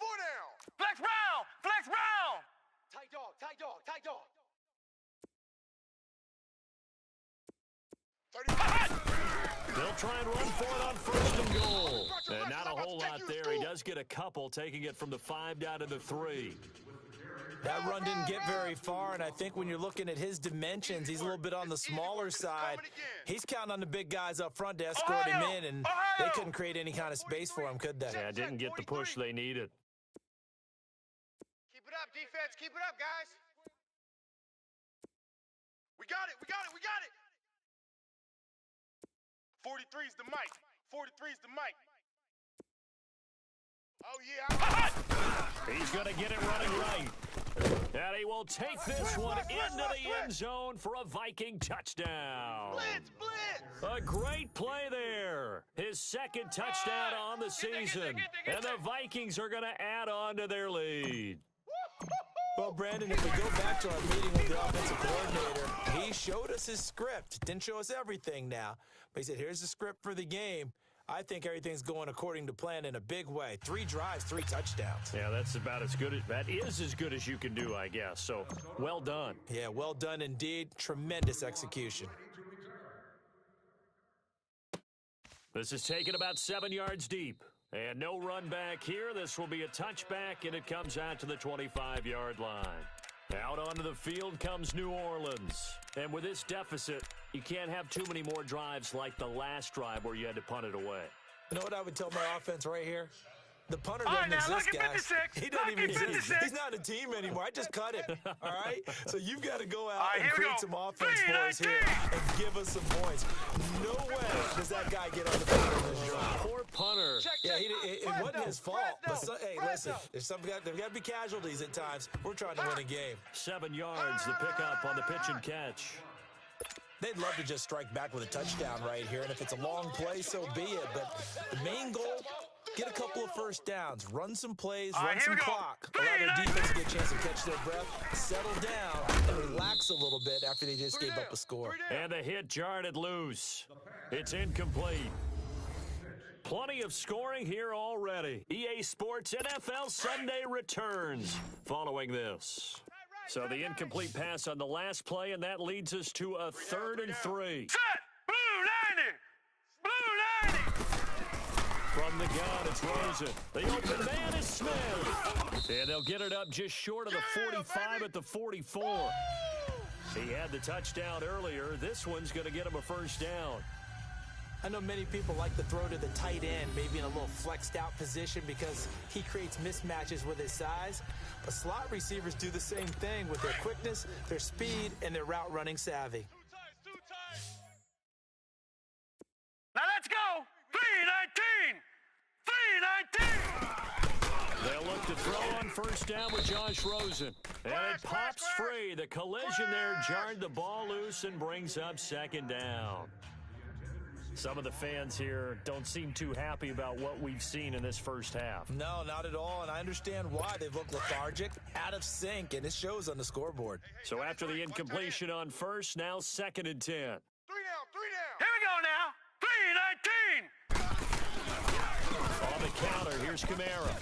S5: Flex round.
S3: Tight dog.
S4: 35.
S1: They'll try and run for it on first and goal. And not a whole lot there. He does get a couple, taking it from the 5 down to the 3.
S2: That run didn't get very far, and I think when you're looking at his dimensions, he's a little bit on the smaller side. He's counting on the big guys up front to escort him in, and they couldn't create any kind of space for him, could they?
S1: Yeah, didn't get the push they needed.
S3: Keep it up, defense. Keep it up, guys. We got it.
S4: 43's the mic. 43's the mic.
S3: Oh, yeah.
S1: He's going to get it running right. And he will take this one into the end zone for a Viking touchdown.
S3: Blitz.
S1: A great play there. His second touchdown on the season. And the Vikings are going to add on to their lead.
S2: Well, Brandon, if we go back to our meeting with the offensive coordinator, he showed us his script. Didn't show us everything now, but he said, here's the script for the game. I think everything's going according to plan in a big way. 3 drives, 3 touchdowns.
S1: Yeah, that's about as good. That is as good as you can do, I guess. So, well done.
S2: Yeah, well done indeed. Tremendous execution.
S1: This is taken about 7 yards deep. And no run back here. This will be a touchback, and it comes out to the 25-yard line. Out onto the field comes New Orleans. And with this deficit, you can't have too many more drives like the last drive where you had to punt it away.
S2: You know what I would tell my offense right here? The punter doesn't exist, guys. He doesn't even exist. He's not a team anymore. I just cut him, all right? So you've got to go out and create some offense for us here and give us some points. No way does that guy get on the field in this drive.
S1: Poor punter.
S2: Yeah, it wasn't his fault. But hey, listen, there's got to be casualties at times. We're trying to win a game.
S1: 7 yards, the pickup on the pitch and catch.
S2: They'd love to just strike back with a touchdown right here, and if it's a long play, so be it. But the main goal, get a couple of first downs, run some plays, run some clock, allow their defense to get a chance to catch their breath, settle down, and relax a little bit after they just gave up a score.
S1: And the hit jarred it loose. It's incomplete. Plenty of scoring here already. EA Sports NFL Sunday returns following this. So the incomplete pass on the last play, and that leads us to a 3rd and 3.
S5: Set. Blue 90.
S1: From the gun, it's Rosen. The open man is Smith. And they'll get it up just short of the 45 at the 44. He had the touchdown earlier. This one's going to get him a first down.
S2: I know many people like to throw to the tight end, maybe in a little flexed out position because he creates mismatches with his size. But slot receivers do the same thing with their quickness, their speed, and their route running savvy.
S5: Now let's go. 319.
S1: They'll look to throw on first down with Josh Rosen. And it pops free. The collision there jarred the ball loose and brings up 2nd down. Some of the fans here don't seem too happy about what we've seen in this first half.
S2: No, not at all, and I understand why. They've looked lethargic, out of sync, and it shows on the scoreboard.
S1: So after the incompletion on first, now 2nd and 10.
S3: 3 down.
S5: Here we go now. 319.
S1: On the counter, here's Kamara.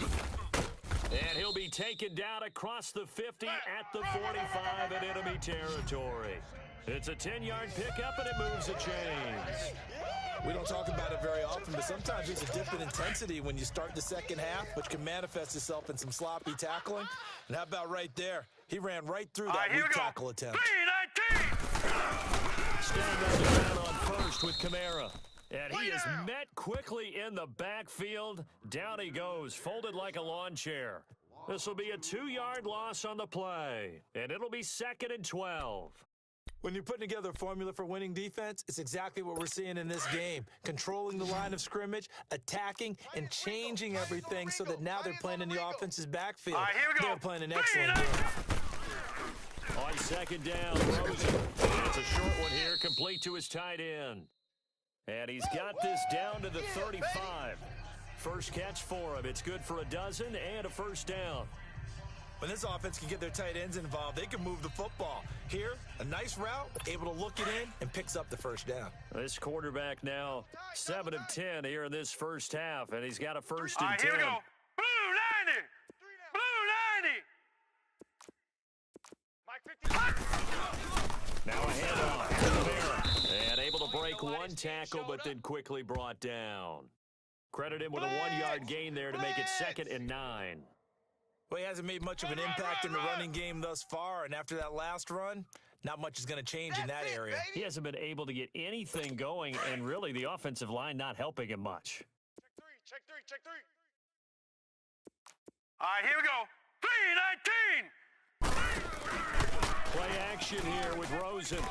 S1: And he'll be taken down across the 50 at the 45 in enemy territory. It's a 10-yard pickup, and it moves the chains.
S2: We don't talk about it very often, but sometimes there's a dip in intensity when you start the second half, which can manifest itself in some sloppy tackling. And how about right there? He ran right through that weak tackle attempt.
S5: 3-19.
S1: Staying on the ground on first with Kamara. And he is met quickly in the backfield. Down he goes, folded like a lawn chair. This will be a 2-yard loss on the play, and it'll be 2nd and 12.
S2: When you're putting together a formula for winning defense, it's exactly what we're seeing in this game. Controlling the line of scrimmage, attacking, and changing everything so that now they're playing in the offense's backfield.
S5: All right, here we go.
S2: They're playing an excellent game.
S1: On 2nd down, Rosen. It's a short one here, complete to his tight end. And he's got this down to the 35. First catch for him. It's good for a dozen and a first down.
S2: When this offense can get their tight ends involved, they can move the football. Here, a nice route, able to look it in, and picks up the first down.
S1: This quarterback now 7 of 10 here in this first half, and he's got a first
S5: All
S1: and
S5: right,
S1: 10.
S5: here we go. Blue 90. Blue 90.
S3: Mike 50.
S1: Now a handoff to Kamara. And able to break one tackle, but then quickly brought down. Credit him with a 1-yard gain there to make it 2nd and 9.
S2: Well, he hasn't made much of an impact in the running game thus far, and after that last run, not much is going to change in that area.
S1: He hasn't been able to get anything going, and really the offensive line not helping him much.
S3: Check three.
S5: All right, here we go. 3-19.
S1: Play action here with Rosen.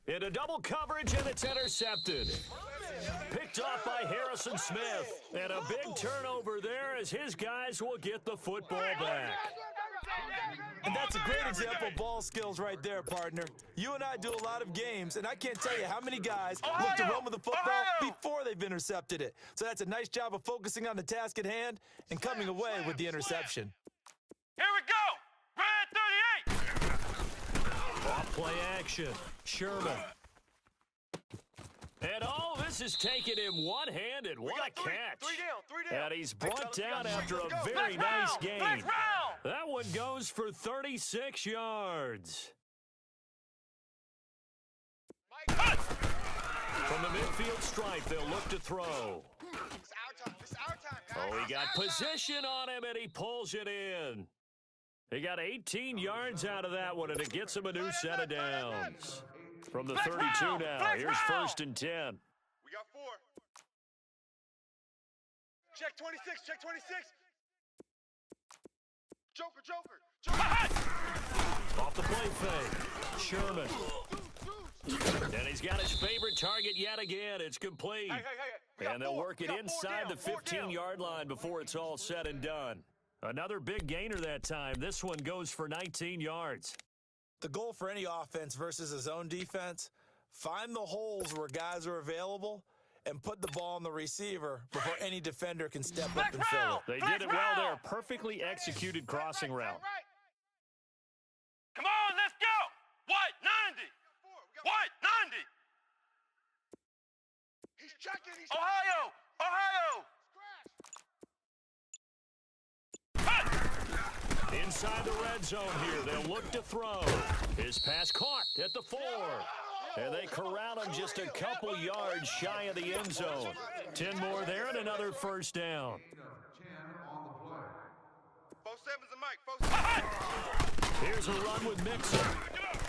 S1: Into double coverage, and it's intercepted. Picked off by Harrison Smith. And a big turnover there as his guys will get the football back.
S2: And that's a great example of ball skills right there, partner. You and I do a lot of games, and I can't tell you how many guys look to run with the football before they've intercepted it. So that's a nice job of focusing on the task at hand and coming away with the interception.
S5: Here we go. Red 38.
S1: Off play action. Sherman. And all this is taking him one-handed. What a catch.
S3: Three down.
S1: And he's brought down after a very nice gain. That one goes for 36 yards. From the midfield stripe, they'll look to throw.
S3: It's our time.
S1: Oh, he got position on him, and he pulls it in. He got 18 yards out of that one, and it gets him a new set of downs. From the 32 now, here's 1st and 10.
S3: We got 4. Check 26. Joker.
S1: Off the play fake. Sherman. And he's got his favorite target yet again. It's complete.
S3: Hey.
S1: And they'll work it inside the 15-yard line before it's all said and done. Another big gainer that time. This one goes for 19 yards.
S2: The goal for any offense versus a zone defense, find the holes where guys are available and put the ball on the receiver before any defender can step up and fill it.
S1: They did it well there. Perfectly executed crossing route.
S5: Come on, let's go. What? 90. What? 90.
S3: He's checking.
S5: Ohio.
S1: Inside the red zone here, they'll look to throw. His pass caught at the 4. And they corral him just a couple yards shy of the end zone. 10 more there and another first down.
S3: 4-7's a Mike.
S1: Here's a run with Mixon.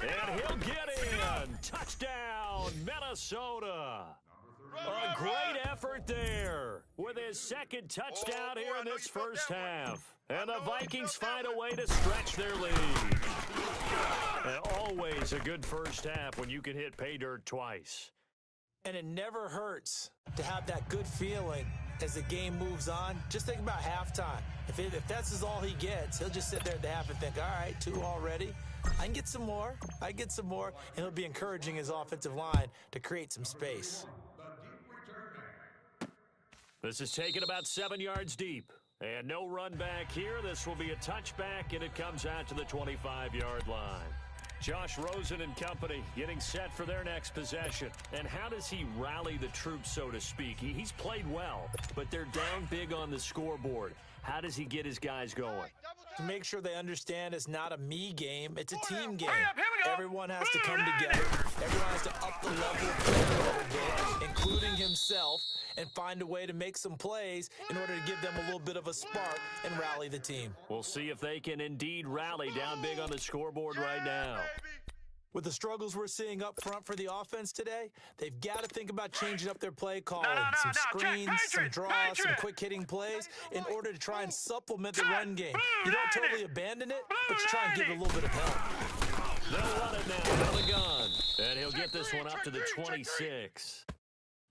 S1: And he'll get in. Touchdown, Minnesota. A great effort there with his 2nd touchdown here in this first half. And the Vikings find a way to stretch their lead. And always a good first half when you can hit pay dirt twice.
S2: And it never hurts to have that good feeling as the game moves on. Just think about halftime. If that's all he gets, he'll just sit there at the half and think, all right, 2 already. I can get some more. And he'll be encouraging his offensive line to create some space.
S1: This is taken about 7 yards deep. And no run back here. This will be a touchback, and it comes out to the 25-yard line. Josh Rosen and company getting set for their next possession. And how does he rally the troops, so to speak? He's played well, but they're down big on the scoreboard. How does he get his guys going?
S2: To make sure they understand it's not a me game, it's a team game.
S5: Hurry up, here we go.
S2: Everyone has to come together. Everyone has to up the level of play a little bit, including himself, and find a way to make some plays in order to give them a little bit of a spark and rally the team.
S1: We'll see if they can indeed rally down big on the scoreboard right now.
S2: With the struggles we're seeing up front for the offense today, they've got to think about changing up their play calling. Some screens, some draws, some quick-hitting plays in order to try and supplement the run game. You don't totally abandon it, but you try and give it a little bit of help.
S1: They'll run it now out of the gun. And he'll get this one up to the 26.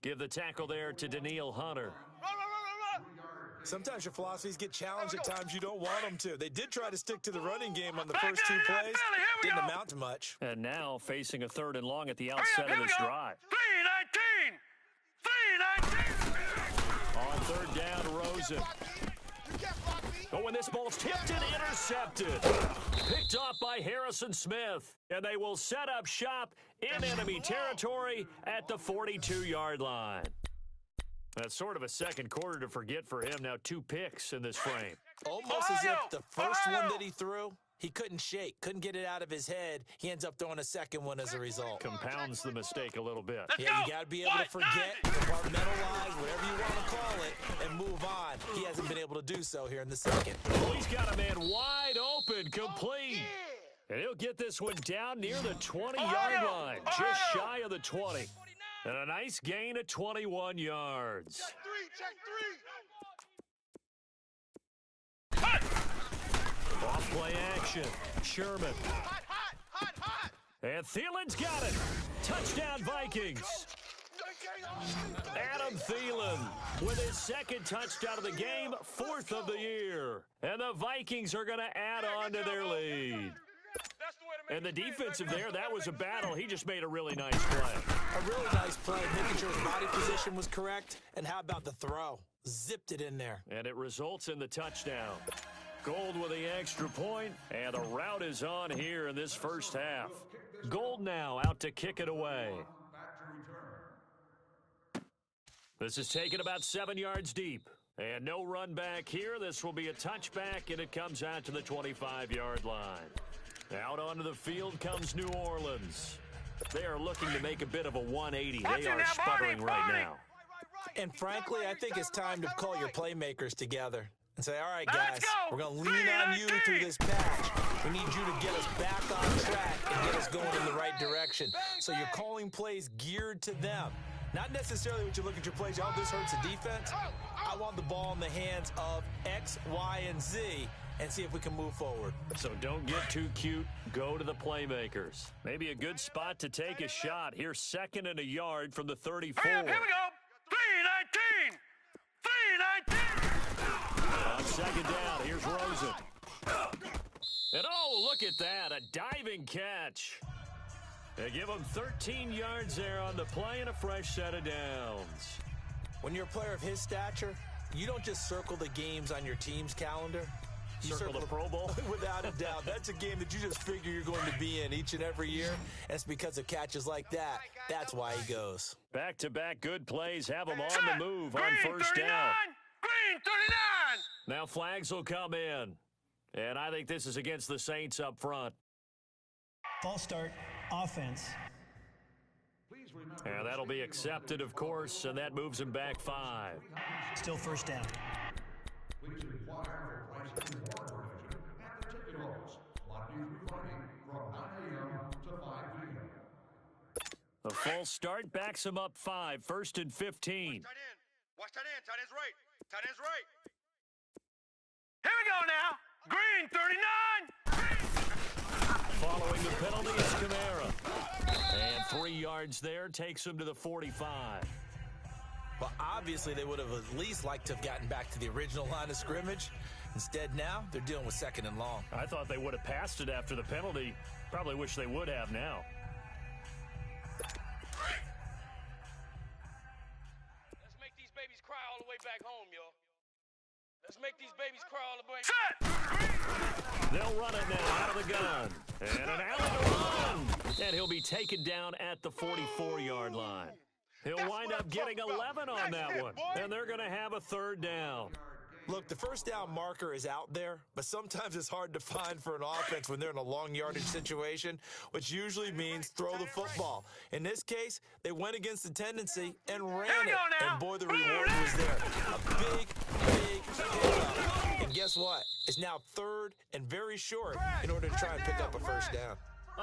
S1: Give the tackle there to Daniil Hunter.
S2: Sometimes your philosophies get challenged at times you don't want them to. They did try to stick to the running game on the first two plays. Didn't amount to much.
S1: And now facing a 3rd and long at the outset of this drive.
S5: 3-19.
S1: On 3rd down, Rosen. Oh, and this ball's tipped and intercepted. Picked off by Harrison Smith. And they will set up shop in enemy territory at the 42-yard line. That's sort of a second quarter to forget for him. Now 2 picks in this frame.
S2: Almost as if the first one that he threw, he couldn't shake, couldn't get it out of his head. He ends up throwing a second one as a result.
S1: Compounds the mistake a little bit.
S2: Yeah, you got to be able to forget, compartmentalize, whatever you want to call it, and move on. He hasn't been able to do so here in the second.
S1: Oh, he's got a man wide open, complete. And he'll get this one down near the 20-yard line, just shy of the 20. And a nice gain of 21 yards.
S3: Check 3.
S1: Off play action. Sherman.
S3: Hot.
S1: And Thielen's got it. Touchdown, Vikings. Adam Thielen with his 2nd touchdown of the game, 4th of the year. And the Vikings are going to add on to their lead. And the defensive there, that was a battle. He just made a really nice play.
S2: A really nice play, making sure his body position was correct. And how about the throw? Zipped it in there.
S1: And it results in the touchdown. Gold with the extra point, and the route is on here in this first half. Gold now out to kick it away. This is taken about 7 yards deep. And no run back here. This will be a touchback, and it comes out to the 25-yard line. Out onto the field comes New Orleans. They are looking to make a bit of a 180. They are sputtering right now.
S2: And frankly, I think it's time to call your playmakers together and say, all right, guys, we're going to lean on you through this patch. We need you to get us back on track and get us going in the right direction. So you're calling plays geared to them. Not necessarily what you look at your plays, oh, this hurts the defense. I want the ball in the hands of X, Y, and Z and see if we can move forward.
S1: So don't get too cute. Go to the playmakers. Maybe a good spot to take a shot. Here's 2nd and a yard from the 34.
S5: Here we go. 3-19.
S1: On 2nd down, here's Rosen. And oh, look at that, a diving catch. They give him 13 yards there on the play and a fresh set of downs.
S2: When you're a player of his stature, you don't just circle the games on your team's calendar. You
S1: circle the Pro Bowl?
S2: Without a doubt. That's a game that you just figure you're going to be in each and every year. And it's because of catches like that. That's why he goes.
S1: Back-to-back good plays have him on the move on first down.
S5: Green 39.
S1: Now flags will come in. And I think this is against the Saints up front.
S8: False start, offense.
S1: And that'll be accepted, of course, and that moves him back 5.
S8: Still first down.
S1: A false start backs him up 5, 1st and 15.
S3: Watch tight end. Tight end's right. Tight end's right.
S5: Here we go now. Green 39.
S1: Following the penalty is Kamara. And 3 yards there takes him to the 45.
S2: Well, obviously they would have at least liked to have gotten back to the original line of scrimmage. Instead now, they're dealing with 2nd and long.
S1: I thought they would have passed it after the penalty. Probably wish they would have now.
S5: Let's make these babies cry all the way back home, yo. Let's make these babies cry all the way. Set.
S1: They'll run it now out of the gun. And an alley to run. And he'll be taken down at the 44-yard line. He'll wind up getting 11 on that one. And they're going to have a third down.
S2: Look, the first down marker is out there, but sometimes it's hard to find for an offense when they're in a long yardage situation, which usually means throw the football. In this case, they went against the tendency and ran it. And boy, the reward was there. A big pickup. And guess what? It's now third and very short in order to try and pick up a first down.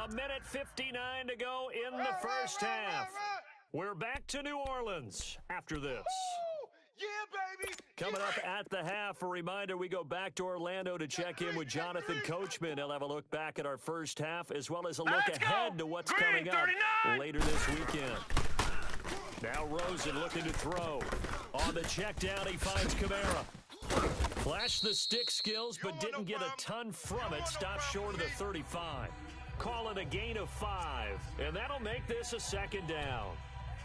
S1: A minute 59 to go in the first half. We're back to New Orleans after this.
S3: Yeah, baby.
S1: Coming up at the half, a reminder, we go back to Orlando to check in with Jonathan Coachman. He'll have a look back at our first half as well as a look ahead to what's coming up later this weekend. Now Rosen looking to throw. On the check down, he finds Kamara. Flashed the stick skills, but didn't get a ton from it. Stopped short of the 35. Call it a gain of 5, and that'll make this a second down.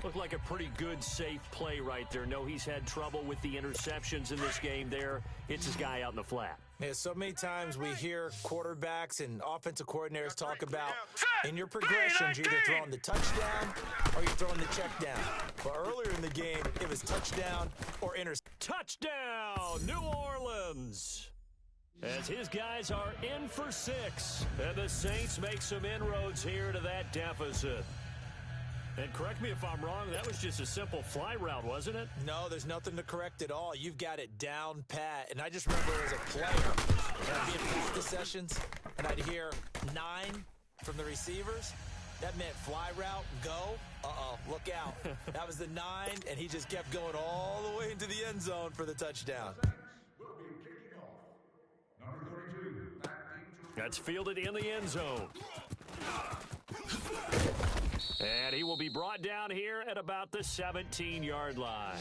S1: Looked like a pretty good, safe play right there. No, he's had trouble with the interceptions in this game there. Hits his guy out in the flat.
S2: Yeah, so many times we hear quarterbacks and offensive coordinators talk about in your progressions, you're either throwing the touchdown or you're throwing the check down. But earlier in the game, it was touchdown or interception.
S1: Touchdown, New Orleans! As his guys are in for 6, and the Saints make some inroads here to that deficit. And correct me if I'm wrong, that was just a simple fly route, wasn't it?
S2: No, there's nothing to correct at all. You've got it down pat. And I just remember as a player, I'd be in practice sessions, and I'd hear 9 from the receivers. That meant fly route, go. Uh-oh, look out. That was the 9, and he just kept going all the way into the end zone for the touchdown.
S1: That's fielded in the end zone. And he will be brought down here at about the 17-yard line.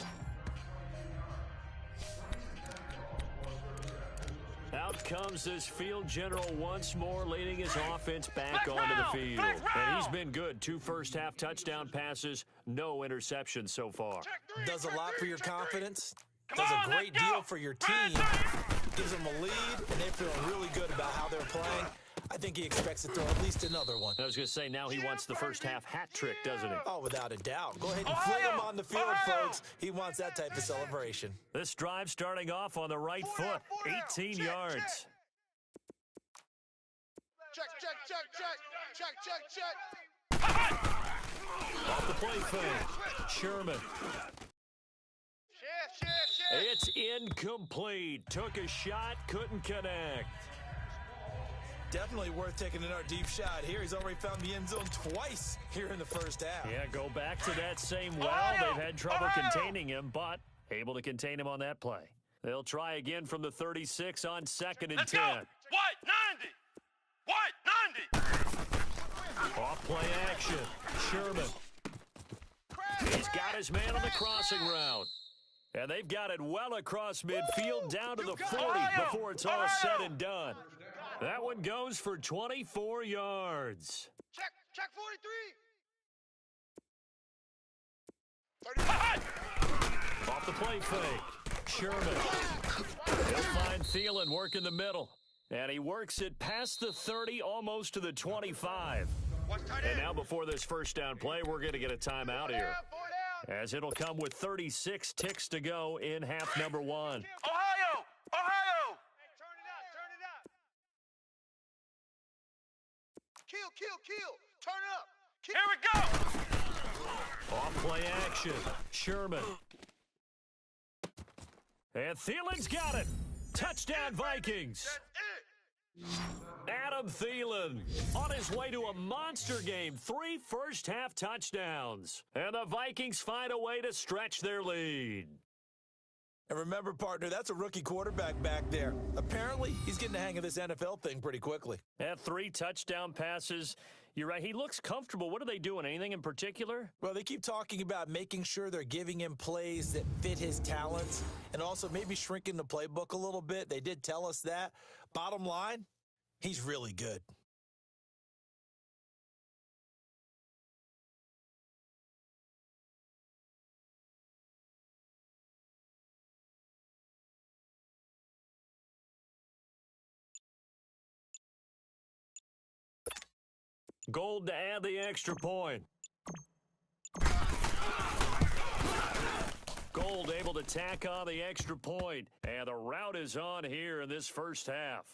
S1: Out comes this field general once more, leading his offense back onto the field. And he's been good. 2 first-half touchdown passes, no interceptions so far.
S2: Does a lot for your confidence. Does a great deal for your team. Gives them a lead, and they feel really good about how they're playing. I think he expects to throw at least another one.
S1: I was going to say, now he wants the first-half hat trick, doesn't he?
S2: Oh, without a doubt. Go ahead and fling him on the field, folks. He wants that type of celebration.
S1: This drive starting off on the right foot, 18 yards.
S3: Check.
S1: Off the play fake, Sherman. It's incomplete. Took a shot, couldn't connect.
S2: Definitely worth taking another deep shot here. He's already found the end zone twice here in the first half.
S1: Yeah, go back to that same well. They've had trouble containing him, but able to contain him on that play. They'll try again from the 36 on 2nd and 10.
S5: Let's go. What? 90.
S1: Off play action. Sherman. He's got his man on the crossing route. And they've got it well across midfield down to the 40 before it's all said and done. That one goes for 24 yards.
S3: Check 43.
S1: Off the play fake. Sherman. He'll find Thielen working the middle. And he works it past the 30, almost to the 25. And now before this first down play, we're going to get a timeout here, as it'll come with 36 ticks to go in half number 1.
S5: Ohio!
S3: Hey, turn it up. Turn it up. Turn it up.
S5: Here we go!
S1: Off play action. Sherman. And Thielen's got it. Touchdown Vikings. Adam Thielen on his way to a monster game. 3 first-half touchdowns. And the Vikings find a way to stretch their lead.
S2: And remember, partner, that's a rookie quarterback back there. Apparently, he's getting the hang of this NFL thing pretty quickly.
S1: At 3 touchdown passes. You're right. He looks comfortable. What are they doing? Anything in particular?
S2: Well, they keep talking about making sure they're giving him plays that fit his talents and also maybe shrinking the playbook a little bit. They did tell us that. Bottom line, he's really good.
S1: Gold to add the extra point. Gold able to tack on the extra point, and the rout is on here in this first half.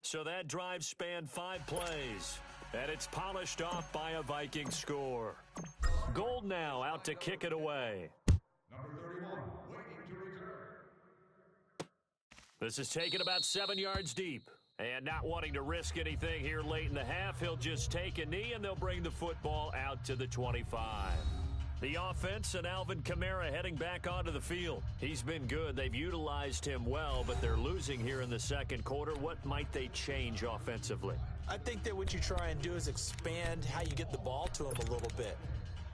S1: So that drive spanned 5 plays, and it's polished off by a Viking score. Gold now out to kick it away. This is taken about 7 yards deep. And not wanting to risk anything here late in the half, he'll just take a knee, and they'll bring the football out to the 25. The offense and Alvin Kamara heading back onto the field. He's been good. They've utilized him well, but they're losing here in the second quarter. What might they change offensively?
S2: I think that what you try and do is expand how you get the ball to him a little bit.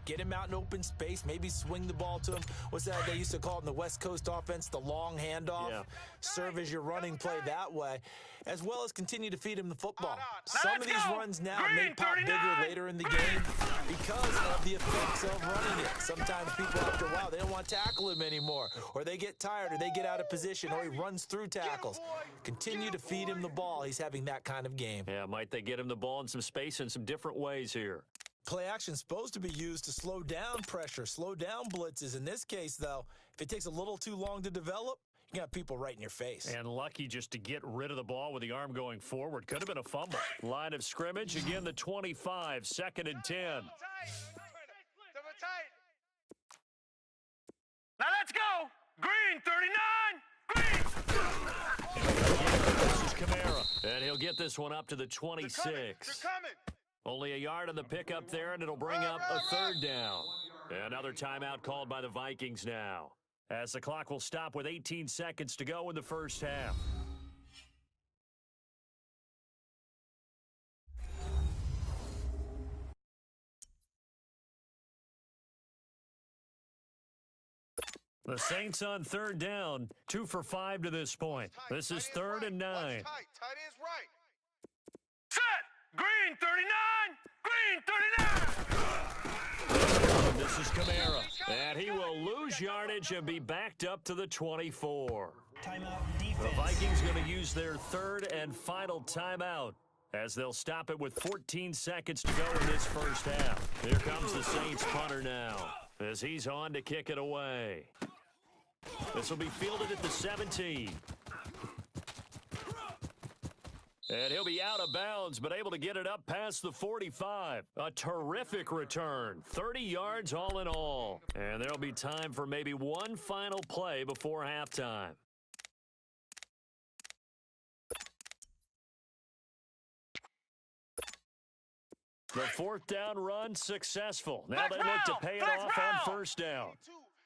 S2: Get him out in open space, maybe swing the ball to him. What's that they used to call it in the West Coast offense, the long handoff? Yeah. Serve as your running play that way, as well as continue to feed him the football. Some of these runs now may pop bigger later in the game because of the effects of running it. Sometimes people, after a while, they don't want to tackle him anymore, or they get tired, or they get out of position, or he runs through tackles. Continue to feed him the ball. He's having that kind of game.
S1: Yeah, might they get him the ball in some space in some different ways here?
S2: Play action is supposed to be used to slow down pressure, slow down blitzes. In this case, though, if it takes a little too long to develop, you got people right in your face.
S1: And lucky just to get rid of the ball with the arm going forward. Could have been a fumble. Line of scrimmage, again the 25, 2nd and 10.
S5: Now let's go. Green, 39. Green.
S1: This is Kamara, and he'll get this one up to the 26.
S3: They're coming.
S1: Only a yard on the pickup there, and it'll bring up a 3rd down. Another timeout called by the Vikings now, as the clock will stop with 18 seconds to go in the first half. The Saints on 3rd down, 2 for 5 to this point. This is 3rd and 9.
S3: Tight end's right.
S5: Set. Green, 39. Green, 39.
S1: This is Kamara, and he will lose yardage and be backed up to the 24.
S8: Timeout defense.
S1: The Vikings going to use their 3rd and final timeout, as they'll stop it with 14 seconds to go in this first half. Here comes the Saints punter now, as he's on to kick it away. This will be fielded at the 17. And he'll be out of bounds, but able to get it up past the 45. A terrific return. 30 yards all in all. And there'll be time for maybe one final play before halftime. The 4th down run successful. Now they look to pay it off on 1st down.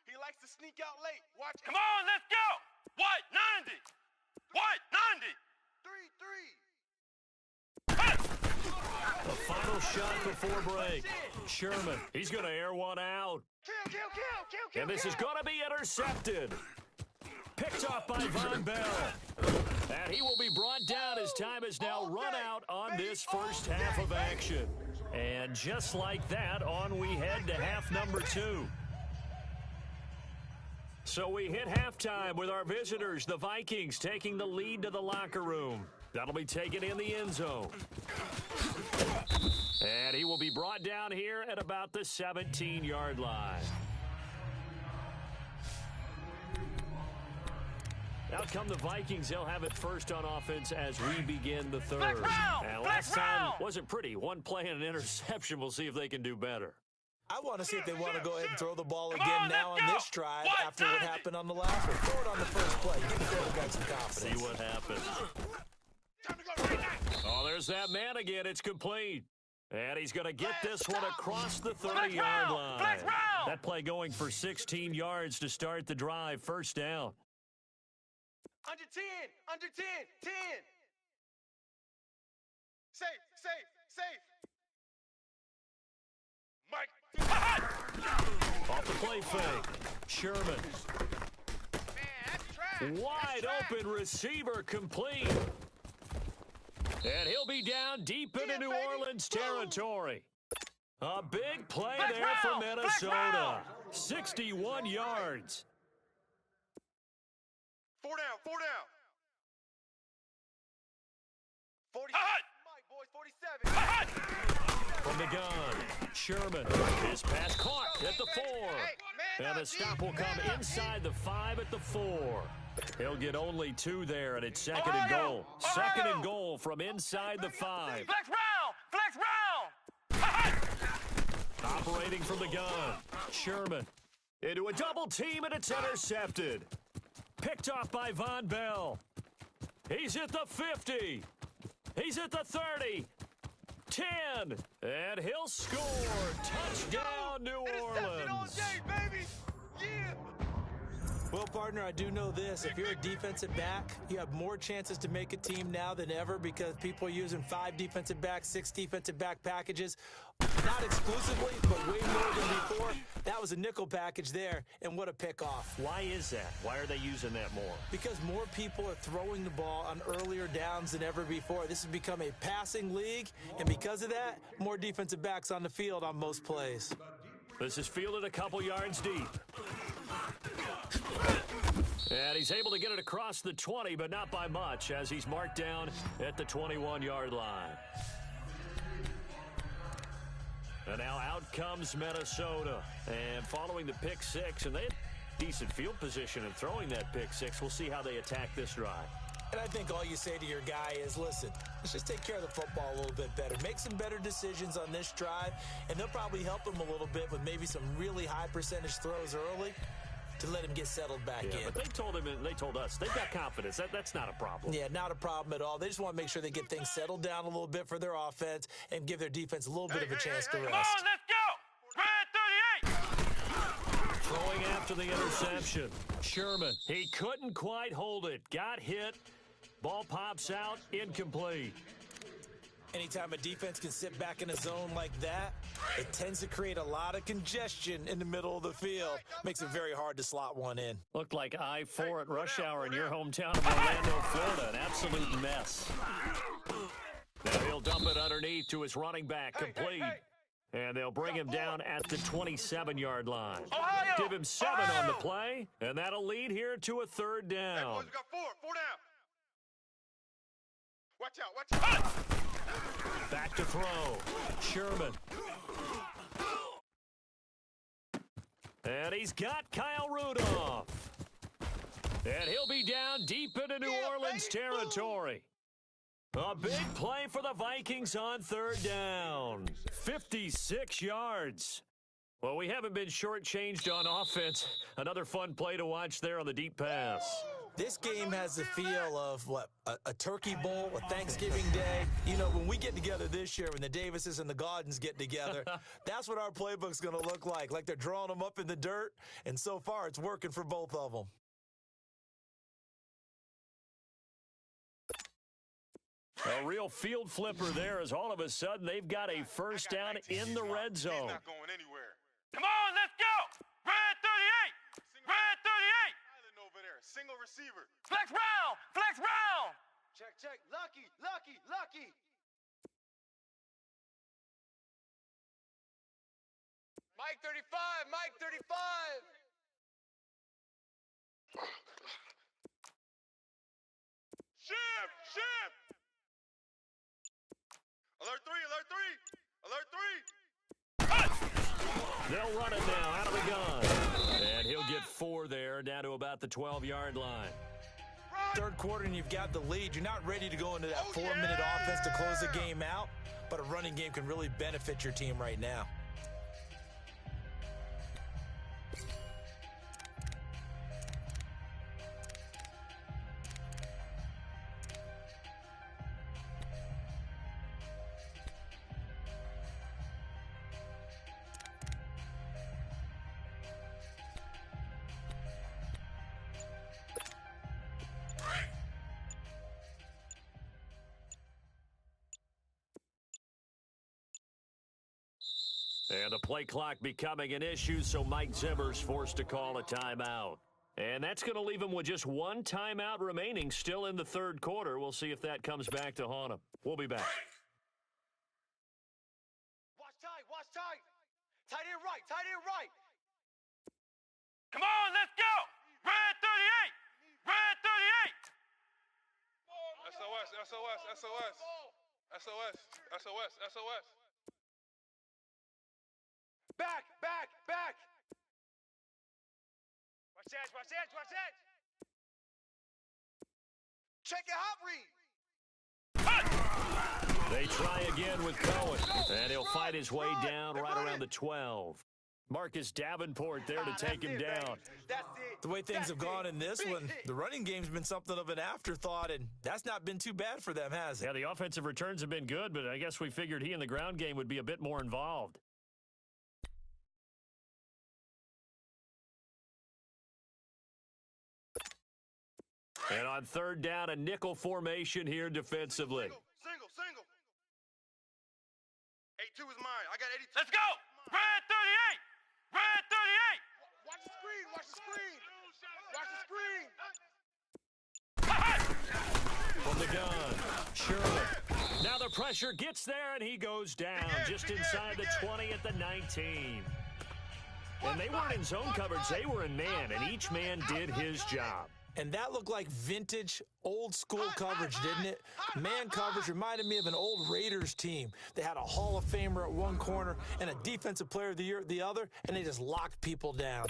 S3: He likes to sneak out late. Watch.
S5: Come on, let's go. White, 90. White, 90.
S3: 3-3.
S1: The final shot before break. Sherman, he's going to air one out.
S3: Kill.
S1: And this is going to be intercepted. Picked off by Von Bell. And he will be brought down as time is now run out on this first half of action. And just like that, on we head to half number 2. So we hit halftime with our visitors, the Vikings, taking the lead to the locker room. That'll be taken in the end zone. And he will be brought down here at about the 17-yard line. Out come the Vikings. They'll have it first on offense as we begin the 3rd. And last time wasn't pretty. One play and an interception. We'll see if they can do better.
S2: I want to see if they want to go ahead and throw the ball again now on this drive after what happened on the last one. Throw it on the first play. Give the quarterback some confidence.
S1: See what happens. Oh, there's that man again. It's complete. And he's going to get this one across the 30-yard line. That play going for 16 yards to start the drive. First down.
S3: Under 10. 10. Safe. Mike.
S1: Off the play fake. Sherman. Wide open receiver complete. And he'll be down deep into New Orleans territory. A big play there for Minnesota. 61 yards.
S3: 4 down. 40.
S1: From the gun, Sherman. His pass caught at the 4. And the stop will come inside the 5 at the 4. He'll get only 2 there, and it's second and goal. Second and goal from inside the 5.
S5: Flex round!
S1: Operating from the gun, Sherman. Into a double team, and it's intercepted. Picked off by Von Bell. He's at the 50. He's at the 30. 10. And he'll score. Touchdown, New Orleans.
S2: Well, partner, I do know this. If you're a defensive back, you have more chances to make a team now than ever because people are using 5 defensive backs, 6 defensive back packages. Not exclusively, but way more than before. That was a nickel package there, and what a pickoff.
S1: Why is that? Why are they using that more?
S2: Because more people are throwing the ball on earlier downs than ever before. This has become a passing league, and because of that, more defensive backs on the field on most plays.
S1: This is fielded a couple yards deep. And he's able to get it across the 20, but not by much, as he's marked down at the 21-yard line. And now out comes Minnesota. And following the pick 6, and they had decent field position in throwing that pick 6. We'll see how they attack this drive.
S2: And I think all you say to your guy is, listen, let's just take care of the football a little bit better. Make some better decisions on this drive, and they'll probably help him a little bit with maybe some really high percentage throws early to let him get settled back in.
S1: But they told him, and they told us, they've got confidence. That's not a problem.
S2: Yeah, not a problem at all. They just want to make sure they get things settled down a little bit for their offense and give their defense a little bit of a chance to rest.
S5: Come on, let's go! Red 38!
S1: Throwing after the interception. Sherman, he couldn't quite hold it. Got hit. Ball pops out, incomplete.
S2: Anytime a defense can sit back in a zone like that, it tends to create a lot of congestion in the middle of the field. Makes it very hard to slot one in.
S1: Looked like I-4 at rush hour in your hometown of Orlando, Florida. An absolute mess. Now he'll dump it underneath to his running back, complete. And they'll bring him down at the 27-yard line. Give him 7 on the play, and that'll lead here to a 3rd down.
S3: Hey, boys, we got 4 down. Watch out.
S1: Back to throw. Sherman. And he's got Kyle Rudolph. And he'll be down deep into New Orleans territory. A big play for the Vikings on 3rd down. 56 yards. Well, we haven't been shortchanged on offense. Another fun play to watch there on the deep pass.
S2: This game has the feel of, a turkey bowl, a Thanksgiving day. You know, when we get together this year, when the Davises and the Gaudens get together, that's what our playbook's going to look like they're drawing them up in the dirt, and so far it's working for both of them.
S1: A real field flipper there as all of a sudden they've got a first down in the red zone.
S3: He's not going anywhere.
S5: Come on, let's go! Red 38! Red 38!
S3: Island over there, single receiver.
S5: Flex round! Flex round!
S3: Check. Lucky. Mike 35. Ship. Alert 3.
S1: They'll run it now out of the gun. And he'll get 4 there, down to about the 12-yard line.
S2: Third quarter and you've got the lead. You're not ready to go into that 4-minute offense to close the game out, but a running game can really benefit your team right now.
S1: And the play clock becoming an issue, so Mike Zimmer's forced to call a timeout. And that's going to leave him with just 1 timeout remaining still in the 3rd quarter. We'll see if that comes back to haunt him. We'll be back.
S3: Watch tight. Tight end right.
S5: Come on, let's go! Red 38! Red 38!
S3: SOS. Back, back, back. Watch that, watch that, watch that. Check your hot read.
S1: They try again with Cohen, and he'll fight his way down right around the 12. Marcus Davenport there to take him down.
S3: That's it.
S2: The way things have gone in this one, the running game's been something of an afterthought, and that's not been too bad for them, has it?
S1: Yeah, the offensive returns have been good, but I guess we figured he in the ground game would be a bit more involved. And on third down, a nickel formation here defensively.
S3: Single. 82 is mine. I got 82.
S5: Let's go. Red 38. Red 38.
S3: Watch the screen. Watch the screen. Watch the screen.
S1: From the gun, Sherman. Now the pressure gets there, and he goes down just inside the 20 at the 19. And they weren't in zone coverage. They were in man, and each man did his job.
S2: And that looked like vintage, old-school coverage, didn't it? Man coverage reminded me of an old Raiders team. They had a Hall of Famer at one corner and a Defensive Player of the Year at the other, and they just locked people down.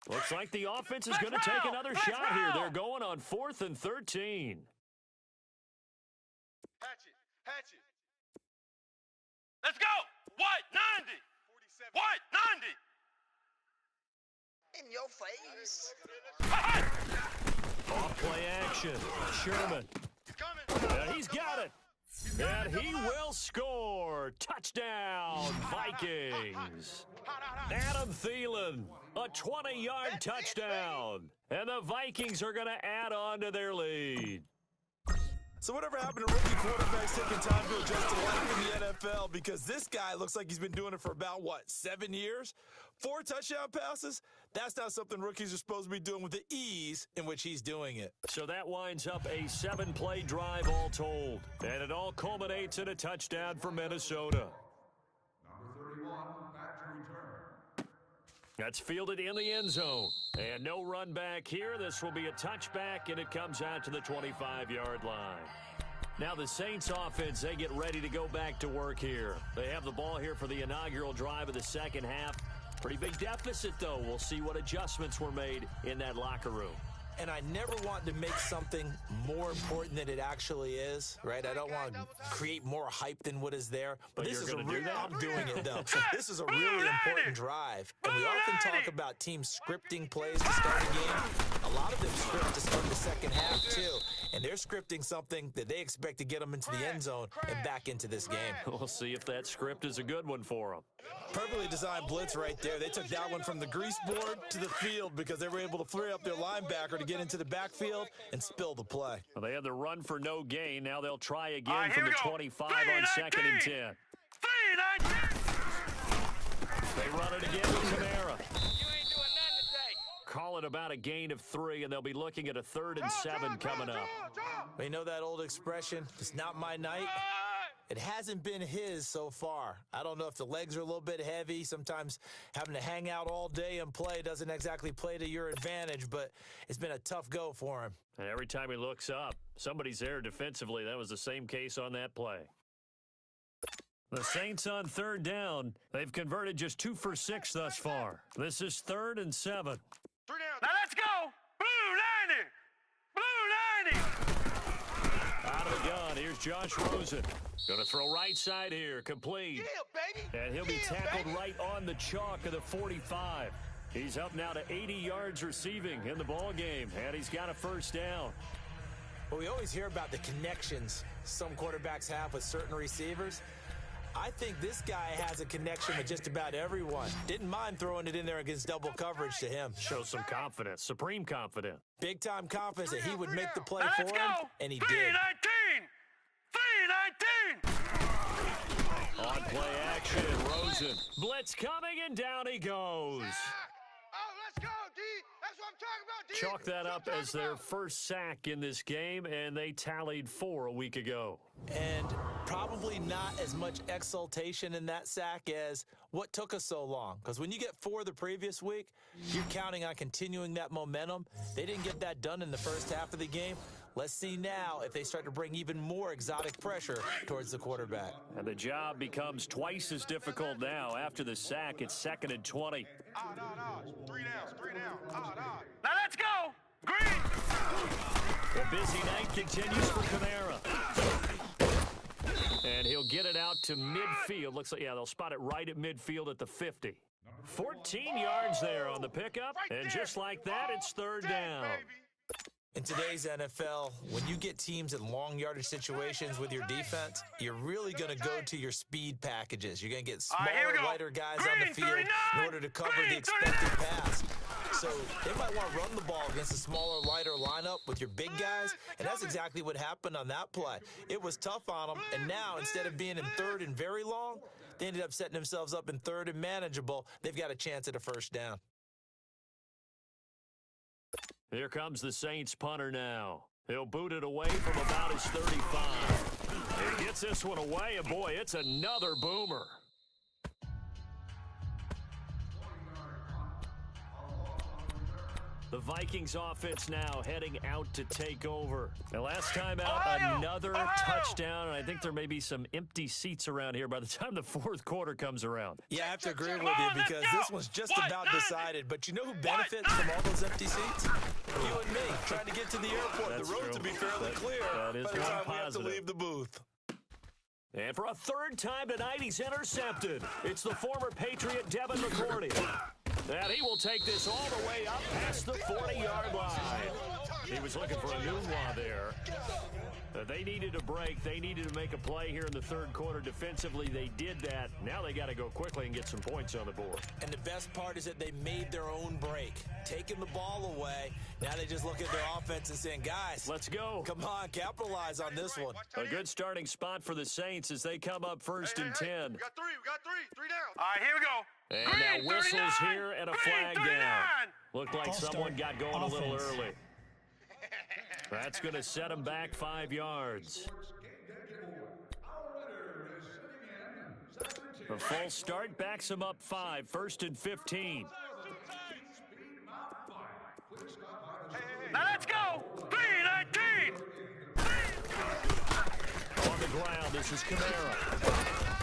S1: Looks like the offense is going to take another shot here. They're going on 4th and 13.
S3: Hatch it.
S5: Let's go. What? 90.
S3: 47.
S5: What? 90.
S3: In your face.
S1: Off play action. Sherman.
S3: He's coming.
S1: And he's got it. And he will score. Touchdown, Vikings. Adam Thielen, a 20-yard touchdown. And the Vikings are going to add on to their lead.
S2: So whatever happened to rookie quarterbacks taking time to adjust to life in the NFL? Because this guy looks like he's been doing it for about, 7 years? 4 touchdown passes? That's not something rookies are supposed to be doing with the ease in which he's doing it.
S1: So that winds up a 7-play drive all told. And it all culminates in a touchdown for Minnesota.
S9: Number 31, back to return.
S1: That's fielded in the end zone. And no run back here. This will be a touchback, and it comes out to the 25-yard line. Now the Saints offense, they get ready to go back to work here. They have the ball here for the inaugural drive of the second half. Pretty big deficit, though. We'll see what adjustments were made in that locker room.
S2: And I never want to make something more important than it actually is, right? I don't want to create more hype than what is there. But this is a real, I'm doing it, though. This is a really important drive. And we often talk about teams scripting plays to start a game. A lot of them script to start the second half, too. And they're scripting something that they expect to get them into the end zone and back into this game.
S1: We'll see if that script is a good one for them.
S2: Perfectly designed blitz right there. They took that one from the grease board to the field because they were able to free up their linebacker to get into the backfield and spill the play.
S1: Well, they had the run for no gain. Now they'll try again from the 25 on 2nd and 10.
S5: 3-19.
S1: They run it again with Kamara. Call it about a gain of 3, and they'll be looking at a 3rd and 7 coming up.
S2: You know that old expression, it's not my night? It hasn't been his so far. I don't know if the legs are a little bit heavy. Sometimes having to hang out all day and play doesn't exactly play to your advantage, but it's been a tough go for him.
S1: And every time he looks up, somebody's there defensively. That was the same case on that play. The Saints on 3rd down. They've converted just 2 for 6 thus far. This is 3rd and 7.
S3: 3 down.
S5: Now let's go. Blue 90. Blue 90.
S1: Out of the gun, here's Josh Rosen. Going to throw right side here, complete.
S3: Yeah, baby.
S1: And he'll be tackled right on the chalk of the 45. He's up now to 80 yards receiving in the ball game, and he's got a 1st down.
S2: Well, we always hear about the connections some quarterbacks have with certain receivers. I think this guy has a connection with just about everyone. Didn't mind throwing it in there against double coverage to him.
S1: Shows some confidence, supreme confidence.
S2: Big-time confidence that he would make the play
S5: Now
S2: for
S5: let's
S2: him,
S5: go.
S2: and he
S5: 3-19.
S2: did.
S5: 3-19.
S1: On play action, Rosen. Blitz coming, and down he goes.
S3: Oh, let's go, D. That's what I'm talking about, D.
S1: Chalk that up as their 1st sack in this game, and they tallied 4 a week ago.
S2: And probably not as much exultation in that sack as what took us so long. Because when you get 4 the previous week, you're counting on continuing that momentum. They didn't get that done in the first half of the game. Let's see now if they start to bring even more exotic pressure towards the quarterback.
S1: And the job becomes twice as difficult now. After the sack, it's 2nd and 20.
S3: Odd. 3 down. Odd.
S5: Now let's go. Green.
S1: The busy night continues for Kamara. And he'll get it out to midfield. Looks like, yeah, they'll spot it right at midfield at the 50. 14 yards there on the pickup. And just like that, it's 3rd down.
S2: In today's NFL, when you get teams in long yardage situations with your defense, you're really going to go to your speed packages. You're going to get smaller, lighter guys on the field in order to cover the expected pass. So they might want to run the ball against a smaller, lighter lineup with your big guys, and that's exactly what happened on that play. It was tough on them, and now instead of being in 3rd and very long, they ended up setting themselves up in 3rd and manageable. They've got a chance at a 1st down.
S1: Here comes the Saints punter now. He'll boot it away from about his 35. He gets this one away, and boy, it's another boomer. The Vikings offense now heading out to take over. The last time out, another touchdown, and I think there may be some empty seats around here by the time the 4th quarter comes around.
S2: Yeah, I have to agree with you because this one's just about decided. But you know who benefits from all those empty seats? You and me, trying to get to the airport.
S1: That's
S2: the roads
S1: true.
S2: will be fairly clear
S1: that is
S2: by the time we have to
S1: positive.
S2: leave the booth.
S1: And for a 3rd time tonight, he's intercepted. It's the former Patriot Devin McCourty. And he will take this all the way up past the 40-yard line. He was looking for a new one there. They needed a break. They needed to make a play here in the 3rd quarter. Defensively, they did that. Now they got to go quickly and get some points on the board.
S2: And the best part is that they made their own break, taking the ball away. Now they just look at their offense and saying, guys,
S1: let's go.
S2: Come on, capitalize on this one.
S1: A good starting spot for the Saints as they come up 1st and 10.
S3: We got 3 down.
S5: All right, here we go.
S1: And now whistles here and a flag down. Looked like someone got going a little early. That's going to set him back 5 yards. A false start backs him up 5, 1st and 15.
S5: Now let's go. 3-19.
S1: On the ground, this is Kamara.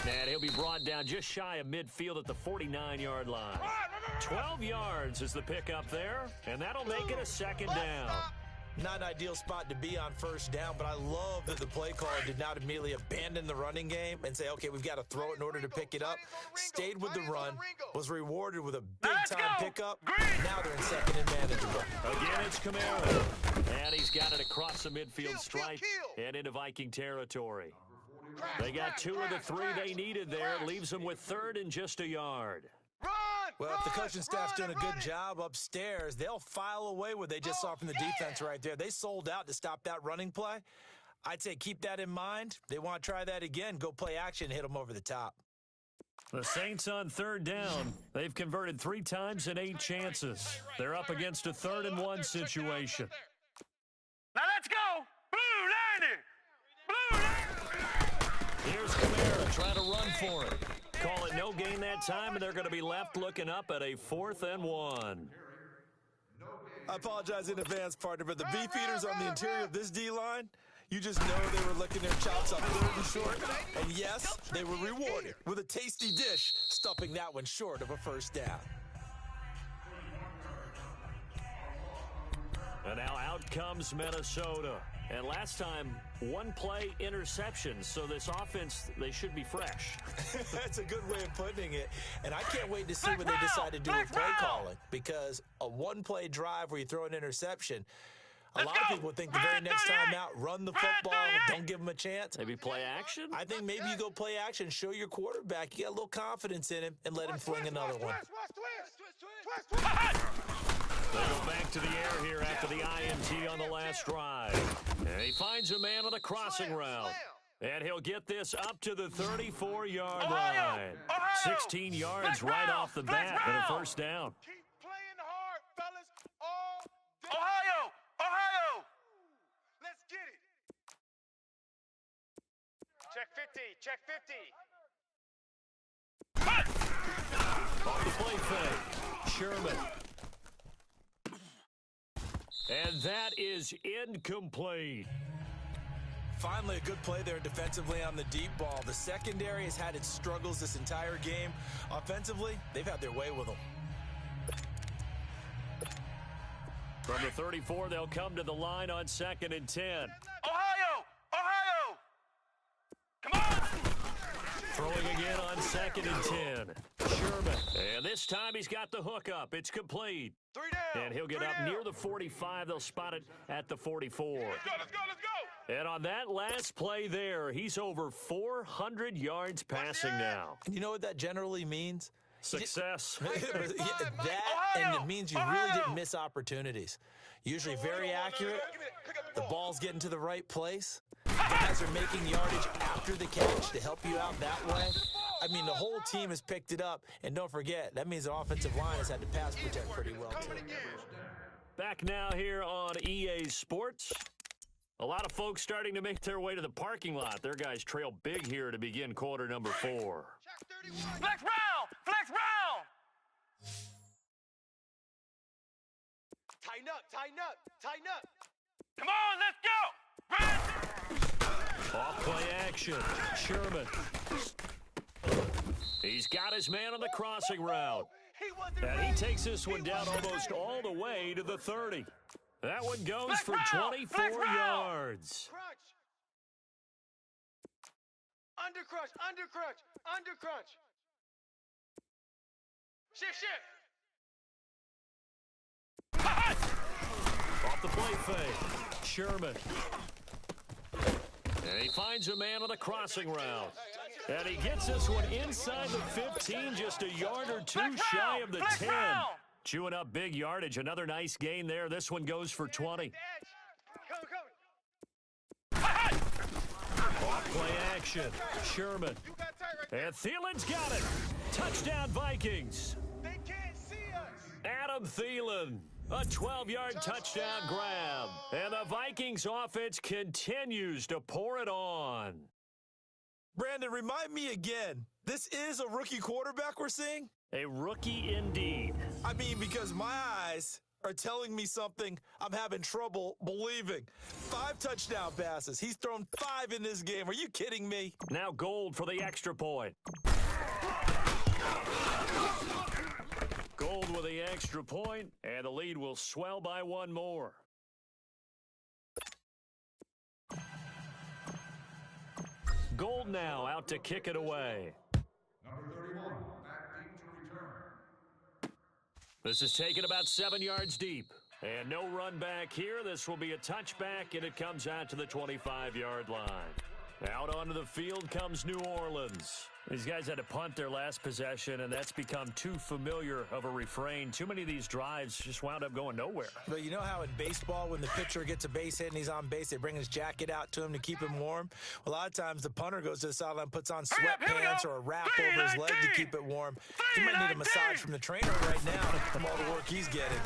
S1: And he'll be brought down just shy of midfield at the 49-yard line. 12 yards is the pickup there, and that'll make it a 2nd down.
S2: Not an ideal spot to be on 1st down, but I love that the play caller did not immediately abandon the running game and say, okay, we've got to throw it in order to pick it up. Stayed with the run, was rewarded with a big-time pickup. Now they're in 2nd and manageable.
S1: Again, it's Kamara. And he's got it across the midfield stripe and into Viking territory. They got 2 of the 3 they needed there. Leaves them with 3rd and just a yard.
S2: Well, if the coaching staff's doing a good job upstairs, they'll file away what they just saw from the defense right there. They sold out to stop that running play. I'd say keep that in mind. They want to try that again. Go play action, hit them over the top.
S1: The Saints on 3rd down. They've converted 3 times in 8 chances. They're up against a 3rd and 1 situation.
S5: Now let's go. Blue 90.
S1: Here's Kamara trying to run for it. Call it no gain that time, and they're going to be left looking up at a 4th and 1.
S2: I apologize in advance, partner, but the beefeaters on the interior of this D-line, you just know they were licking their chops up 3rd and short. And yes, they were rewarded with a tasty dish, stuffing that one short of a 1st down.
S1: And now out comes Minnesota. And last time, 1 play interception. So this offense, they should be fresh.
S2: That's a good way of putting it. And I can't wait to see what they decide to do with play calling. Because a 1-play drive where you throw an interception, a lot of people think the very next time out, run the football, don't give them a chance.
S1: Maybe play action?
S2: I think maybe you go play action, show your quarterback you got a little confidence in him, and let him fling another one.
S1: They go back to the air here after the INT on the last drive. And he finds a man on a crossing route. And he'll get this up to the 34-yard line. 16 yards right off the bat and a 1st down.
S3: Keep playing hard, fellas, all day.
S5: Ohio.
S3: Let's get it. Check 50.
S1: On the play fake, Sherman. And that is incomplete.
S2: Finally, a good play there defensively on the deep ball. The secondary has had its struggles this entire game. Offensively, they've had their way with them.
S1: From the 34, they'll come to the line on 2nd and 10.
S5: Ohio! Ohio! Come on!
S1: Throwing again on 2nd and 10. Sherman. And this time he's got the hook up. It's complete.
S5: 3 down.
S1: And he'll get up near the 45. They'll spot it at the 44.
S5: Let's go, let's go, let's go!
S1: And on that last play there, he's over 400 yards passing now.
S2: And you know what that generally means?
S1: Success.
S2: And it means you really didn't miss opportunities. Usually very accurate. The ball's getting to the right place. Guys are making yardage after the catch to help you out that way. I mean, the whole team has picked it up. And don't forget, that means the offensive line has had to pass protect pretty well, too.
S1: Back now here on EA Sports. A lot of folks starting to make their way to the parking lot. Their guys trail big here to begin quarter number 4.
S5: Flex round! Flex round!
S3: Tighten up, tighten up, tighten up.
S5: Come on, let's go!
S1: Off play action. Sherman. He's got his man on the crossing route. And he takes this one down almost all the way to the 30. That one goes for 24 yards.
S3: Crunch. Under crunch, under crunch, under crunch. Shift, shift.
S1: Off the play fake. Sherman. And he finds a man on the crossing route. And he gets this one inside the 15, just a yard or two shy of the 10. Chewing up big yardage. Another nice gain there. This one goes for 20. Off play action. Sherman. And Thielen's got it. Touchdown, Vikings.
S3: They can't see us.
S1: Adam Thielen. A 12-yard touchdown grab. And the Vikings offense continues to pour it on.
S2: Brandon, remind me again, this is a rookie quarterback we're seeing?
S1: A rookie indeed.
S2: I mean, because my eyes are telling me something I'm having trouble believing. 5 touchdown passes. He's thrown 5 in this game. Are you kidding me?
S1: Now Gold for the extra point. Gold with the extra point, and the lead will swell by 1 more. Gold now out to kick it away.
S9: Number 31, back deep to return.
S1: This is taken about 7 yards deep. And no run back here. This will be a touchback, and it comes out to the 25-yard line. Out onto the field comes New Orleans. These guys had to punt their last possession, and that's become too familiar of a refrain. Too many of these drives just wound up going nowhere.
S2: But you know how in baseball, when the pitcher gets a base hit and he's on base, they bring his jacket out to him to keep him warm? Well, a lot of times the punter goes to the sideline, puts on sweatpants or a wrap over his leg to keep it warm. He might need a massage from the trainer right now from all the work he's getting.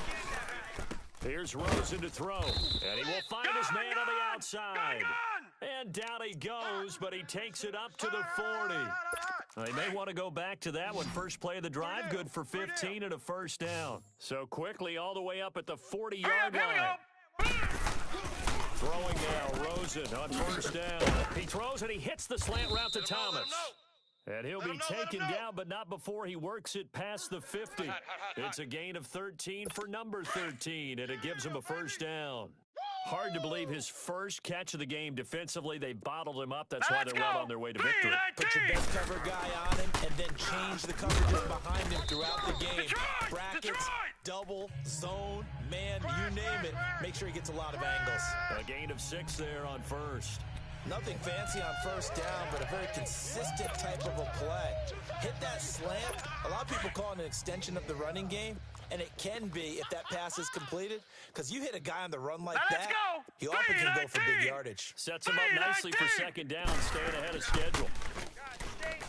S1: Here's Rosen to throw, and he will find his man on the outside. And down he goes, but he takes it up to the 40. They may want to go back to that one. First play of the drive, good for 15 and a first down. So quickly all the way up at the 40-yard line. Throwing now, Rosen on first down. He throws and he hits the slant route to Thomas. And he'll be taken down, but not before he works it past the 50. It's a gain of 13 for number 13, and it gives him a first down. Hard to believe his first catch of the game defensively. They bottled him up. That's why they're well on their way to victory.
S2: Put your best cover guy on him and then change the coverages behind him throughout the game. Brackets, double, zone, man, you name it. Make sure he gets a lot of angles.
S1: A gain of 6 there on first.
S2: Nothing fancy on first down, but a very consistent type of a play. Hit that slant. A lot of people call it an extension of the running game, and it can be if that pass is completed, because you hit a guy on the run like that, he often can go for big yardage.
S1: Sets him up nicely for second down, staying ahead of schedule.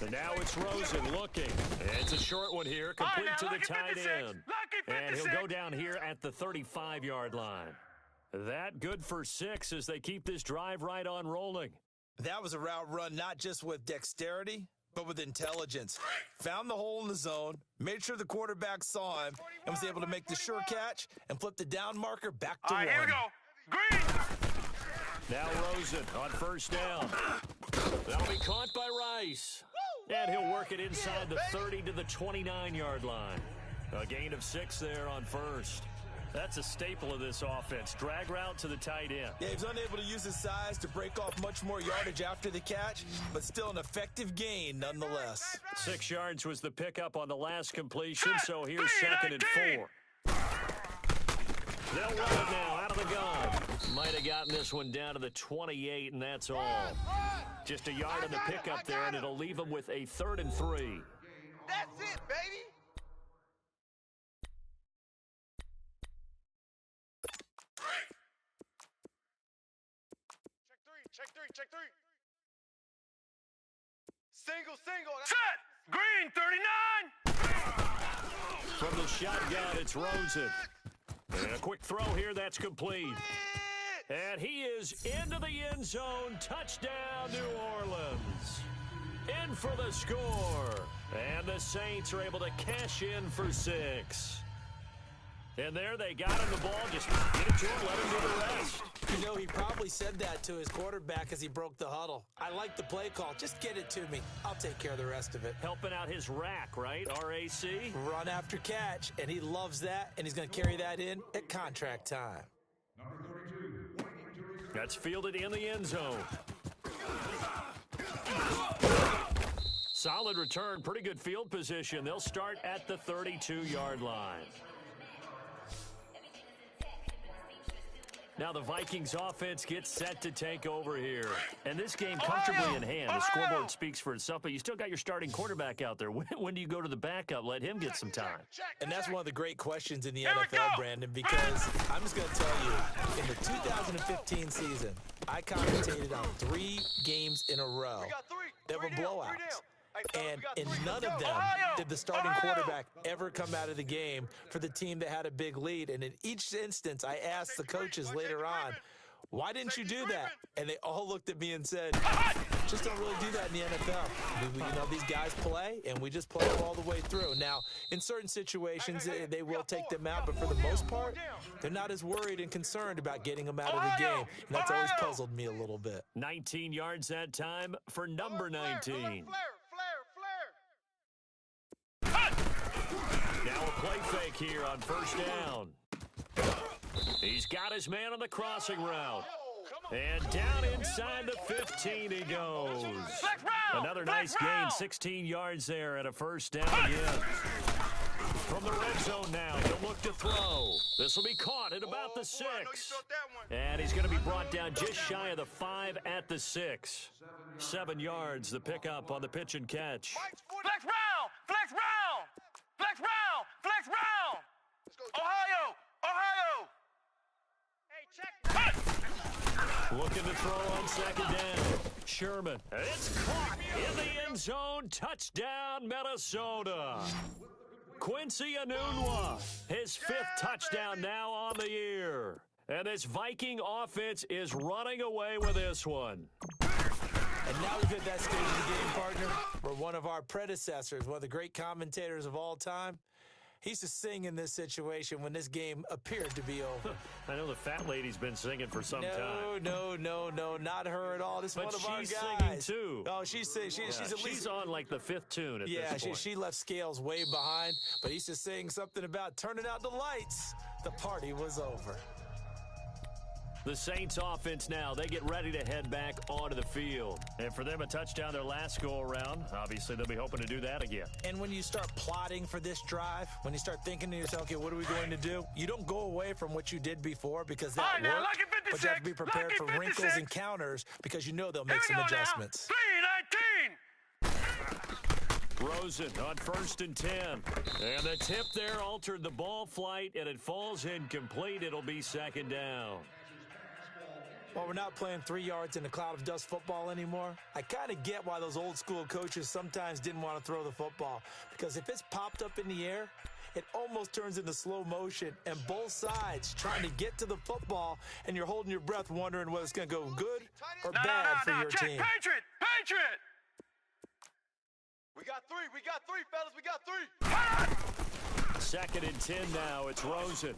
S1: And now it's Rosen looking. It's a short one here, complete to the tight end. And he'll go down here at the 35-yard line. That good for 6 as they keep this drive right on rolling.
S2: That was a route run not just with dexterity, but with intelligence. Found the hole in the zone, made sure the quarterback saw him, and was able to make the sure catch and flip the down marker back to one.
S5: Here we go. Green.
S1: Now Rosen on first down. That'll be caught by Rice. And he'll work it inside the 30 to the 29-yard line. A gain of 6 there on first. That's a staple of this offense. Drag route to the tight end.
S2: Yeah, he was unable to use his size to break off much more yardage after the catch, but still an effective gain nonetheless.
S1: 6 yards was the pickup on the last completion, so here's second and 4. They'll run it now out of the gun. Might have gotten this one down to the 28, and that's all. Just a yard on the pickup there, and it'll leave them with a 3rd and 3.
S3: That's it, baby. Check three. Single.
S5: Set. Green, 39.
S1: From the shotgun, it's Rosen. And a quick throw here, that's complete. And he is into the end zone. Touchdown, New Orleans. In for the score. And the Saints are able to cash in for 6. And there they got him the ball. Just get it to him, let him do the rest.
S2: You know, he probably said that to his quarterback as he broke the huddle. I like the play call. Just get it to me. I'll take care of the rest of it.
S1: Helping out his rack, right? RAC?
S2: Run after catch, and he loves that, and he's going to carry that in at contract time.
S1: That's fielded in the end zone. Solid return, pretty good field position. They'll start at the 32-yard line. Now the Vikings offense gets set to take over here. And this game comfortably in hand. The scoreboard speaks for itself, but you still got your starting quarterback out there. When do you go to the backup? Let him get some time.
S2: And that's one of the great questions in the NFL, Brandon, because I'm just going to tell you, in the 2015 season, I commentated on 3 games in a row that were blowouts. And in none of them did the starting quarterback ever come out of the game for the team that had a big lead. And in each instance, I asked the coaches later on, why didn't you do that? And they all looked at me and said, just don't really do that in the NFL. You know, these guys play, and we just play them all the way through. Now, in certain situations, they will take them out, but for the most part, they're not as worried and concerned about getting them out of the game. And that's always puzzled me a little bit.
S1: 19 yards that time for number 19. Now a play fake here on first down. He's got his man on the crossing route. And down inside the 15 he goes. Another nice gain, 16 yards there and a first down again. From the red zone now, he'll look to throw. This will be caught at about the 6. And he's going to be brought down just shy of the 5 at the 6. 7 yards, the pickup on the pitch and catch.
S5: Flex round. Ohio.
S3: Hey, check.
S1: Looking to throw on second down. Sherman. It's caught in the end zone. Touchdown, Minnesota. Quincy Enunwa, his 5th touchdown now on the year. And this Viking offense is running away with this one.
S2: And now we've hit that stage of the game, partner, where one of our predecessors, one of the great commentators of all time, he used to sing in this situation when this game appeared to be over.
S1: I know the fat lady's been singing for some time.
S2: No, not her at all. This is one of our guys.
S1: But she's singing, too.
S2: Oh, she's at least...
S1: She's on, like, the 5th tune at this point.
S2: She left Scales way behind, but he used to sing something about turning out the lights. The party was over.
S1: The Saints offense now, they get ready to head back onto the field. And for them, a touchdown their last go-around. Obviously, they'll be hoping to do that again.
S2: And when you start plotting for this drive, when you start thinking to yourself, okay, what are we going to do? You don't go away from what you did before because that worked, but you have to be prepared for wrinkles and counters because you know they'll make some adjustments.
S5: 3-19.
S1: Rosen on 1st and 10. And the tip there altered the ball flight, and it falls incomplete. It'll be second down.
S2: Well, we're not playing 3 yards in a cloud of dust football anymore. I kind of get why those old school coaches sometimes didn't want to throw the football. Because if it's popped up in the air, it almost turns into slow motion. And both sides trying to get to the football, and you're holding your breath wondering whether it's going to go good or bad for your team.
S5: Patriot!
S3: We got three, fellas. We got three.
S1: Second and 10 now. It's Rosen.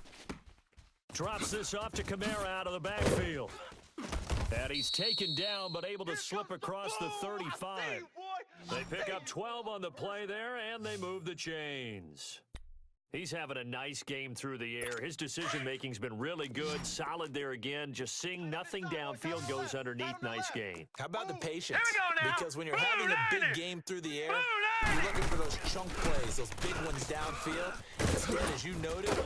S1: Drops this off to Kamara out of the backfield. And he's taken down, but able to slip across the 35. They pick up 12 on the play there, and they move the chains. He's having a nice game through the air. His decision-making's been really good. Solid there again. Just seeing nothing downfield goes underneath. Nice gain.
S2: How about the patience?
S7: Here we go now.
S2: Because when you're having a big game through the air, you're looking for those chunk plays, those big ones downfield. Instead, as you noted,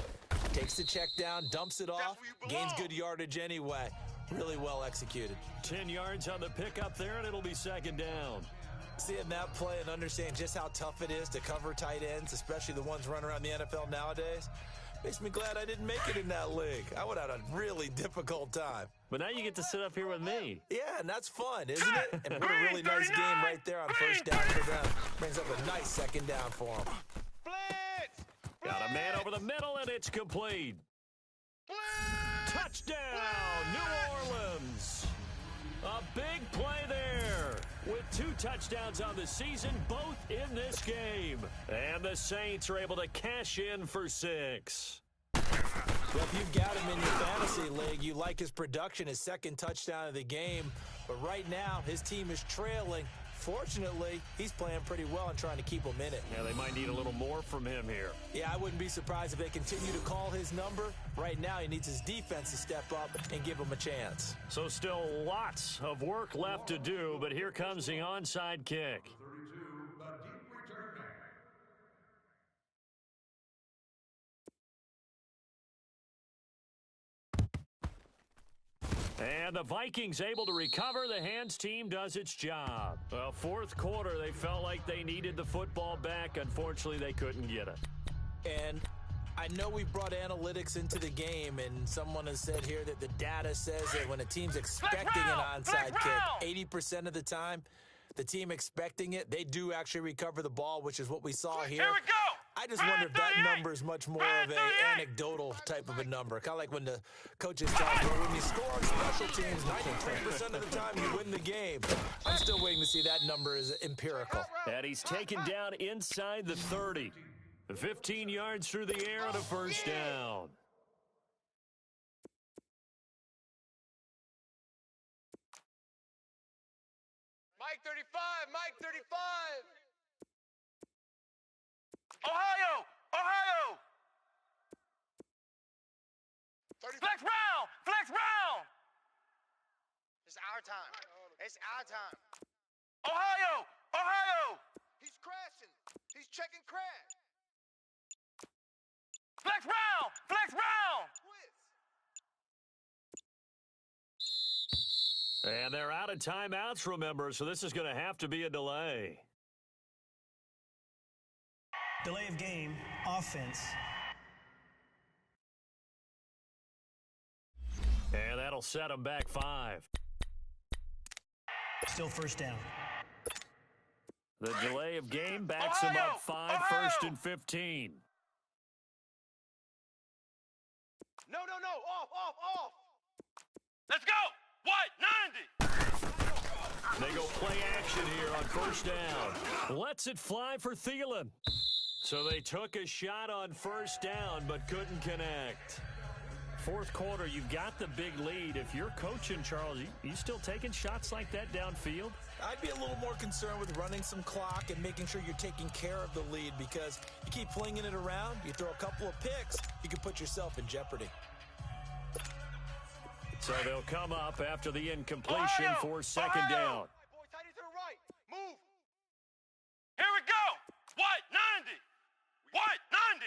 S2: takes the check down, dumps it off, gains good yardage anyway. Really well executed.
S1: 10 yards on the pickup there, and it'll be second down.
S2: Seeing that play and understanding just how tough it is to cover tight ends, especially the ones running around the NFL nowadays, makes me glad I didn't make it in that league. I would have had a really difficult time.
S1: But now you get to sit up here with me.
S2: Yeah, and that's fun, isn't it? And what a really nice game right there on first down for them. Brings up a nice second down for them.
S3: Blitz!
S1: Got a man over the middle, and it's complete. Touchdown, New Orleans. A big play there with 2 touchdowns on the season, both in this game. And the Saints are able to cash in for 6.
S2: Well, if you've got him in your fantasy league, you like his production, his second touchdown of the game. But right now, his team is trailing. Fortunately, he's playing pretty well and trying to keep them in it.
S1: Yeah, they might need a little more from him here.
S2: Yeah, I wouldn't be surprised if they continue to call his number. Right now, he needs his defense to step up and give him a chance.
S1: So still lots of work left to do, but here comes the onside kick.
S9: 32, the deep return man.
S1: And the Vikings able to recover. The hands team does its job. Well, fourth quarter, they felt like they needed the football back. Unfortunately, they couldn't get it.
S2: And I know we brought analytics into the game, and someone has said here that the data says that when a team's expecting an onside kick, 80% of the time, the team expecting it, they do actually recover the ball, which is what we saw here.
S5: Here we go.
S2: I just wonder if that number is much more of an anecdotal type of a number. Kind of like when the coaches talk about when you score on special teams, 93% of the time you win the game. I'm still waiting to see that number is empirical.
S1: And he's taken down inside the 30. 15 yards through the air and a first down.
S3: Mike 35, Mike 35.
S5: Ohio! Ohio!
S3: 35.
S5: Flex round! Flex round!
S3: It's our time. It's our time.
S5: Ohio! Ohio!
S3: He's crashing. He's checking crash.
S5: Flex round! Flex round!
S3: Twist.
S1: And they're out of timeouts, remember, so this is going to have to be a delay.
S8: Delay of game, offense.
S1: And that'll set them back 5.
S8: Still first down.
S1: The delay of game backs them up 5, first and 15.
S3: No, no, no. Off.
S5: Let's go! What? 90!
S1: They go play action here on first down. Lets it fly for Thielen. So they took a shot on first down but couldn't connect. Fourth quarter, you've got the big lead. If you're coaching, Charles, you still taking shots like that downfield?
S2: I'd be a little more concerned with running some clock and making sure you're taking care of the lead, because you keep flinging it around, you throw a couple of picks, you can put yourself in jeopardy.
S1: So they'll come up after the incompletion for second down.
S3: Boy, tight to the right. Move.
S5: Here we go! What? 90! What? 90!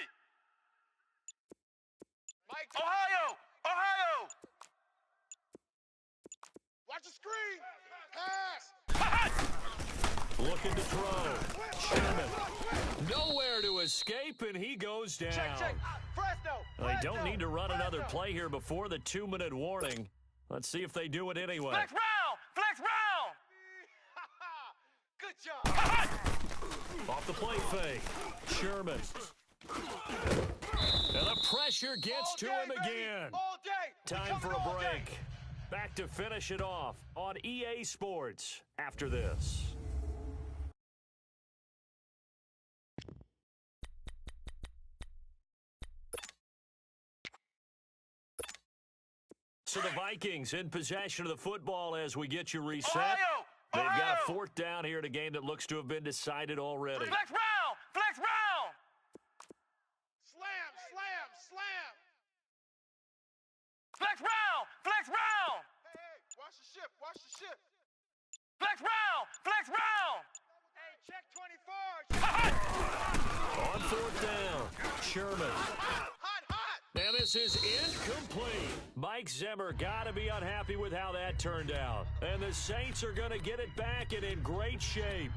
S3: Mike.
S5: Ohio! Ohio!
S3: Watch the screen. Pass.
S1: Looking to throw. Sherman. Nowhere to escape, and he goes down.
S3: Check. Fresno.
S1: They don't need to run another play here before the 2-minute warning. Let's see if they do it anyway.
S5: Flex round! Flex round!
S3: Good job.
S1: Off the play fake. Sherman. And the pressure gets to him again.
S3: All day.
S1: Time for a break. Back to finish it off on EA Sports after this. So the Vikings in possession of the football as we get you reset.
S5: Ohio!
S1: They've got a
S5: Ohio!
S1: 4th down here in a game that looks to have been decided already.
S5: Flex round! Flex round!
S3: Slam, slam, slam.
S5: Flex round! Flex round!
S3: Hey, watch the ship, watch the ship.
S5: Flex round! Flex round!
S3: Hey, check 24.
S1: On 4th down, Sherman.
S3: Hot, hot.
S1: And this is incomplete. Mike Zimmer got to be unhappy with how that turned out. And the Saints are going to get it back and in great shape.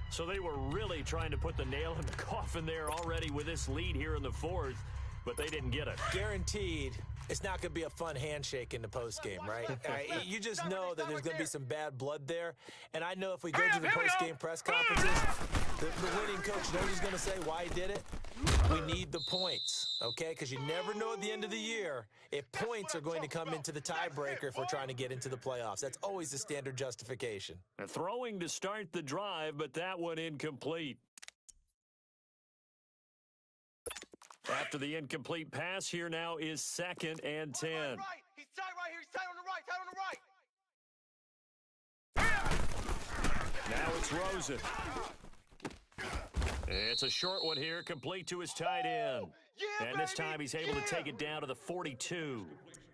S1: So they were really trying to put the nail in the coffin there already with this lead here in the 4th, but they didn't get it.
S2: Guaranteed, it's not going to be a fun handshake in the postgame, right? You just know that there's going to be some bad blood there. And I know if we go to the postgame press conferences, the winning coach knows he's going to say why he did it. We need the points, okay? Because you never know at the end of the year if points are going to come into the tiebreaker if we're trying to get into the playoffs. That's always the standard justification.
S1: A throwing to start the drive, but that one incomplete. After the incomplete pass, here now is 2nd and 10.
S3: Right. He's tight right here. He's tight on the right. Tight on the right.
S1: Now it's Rosen. It's a short one here, complete to his tight end.
S3: Yeah,
S1: And this
S3: baby.
S1: time he's able to take it down to the 42.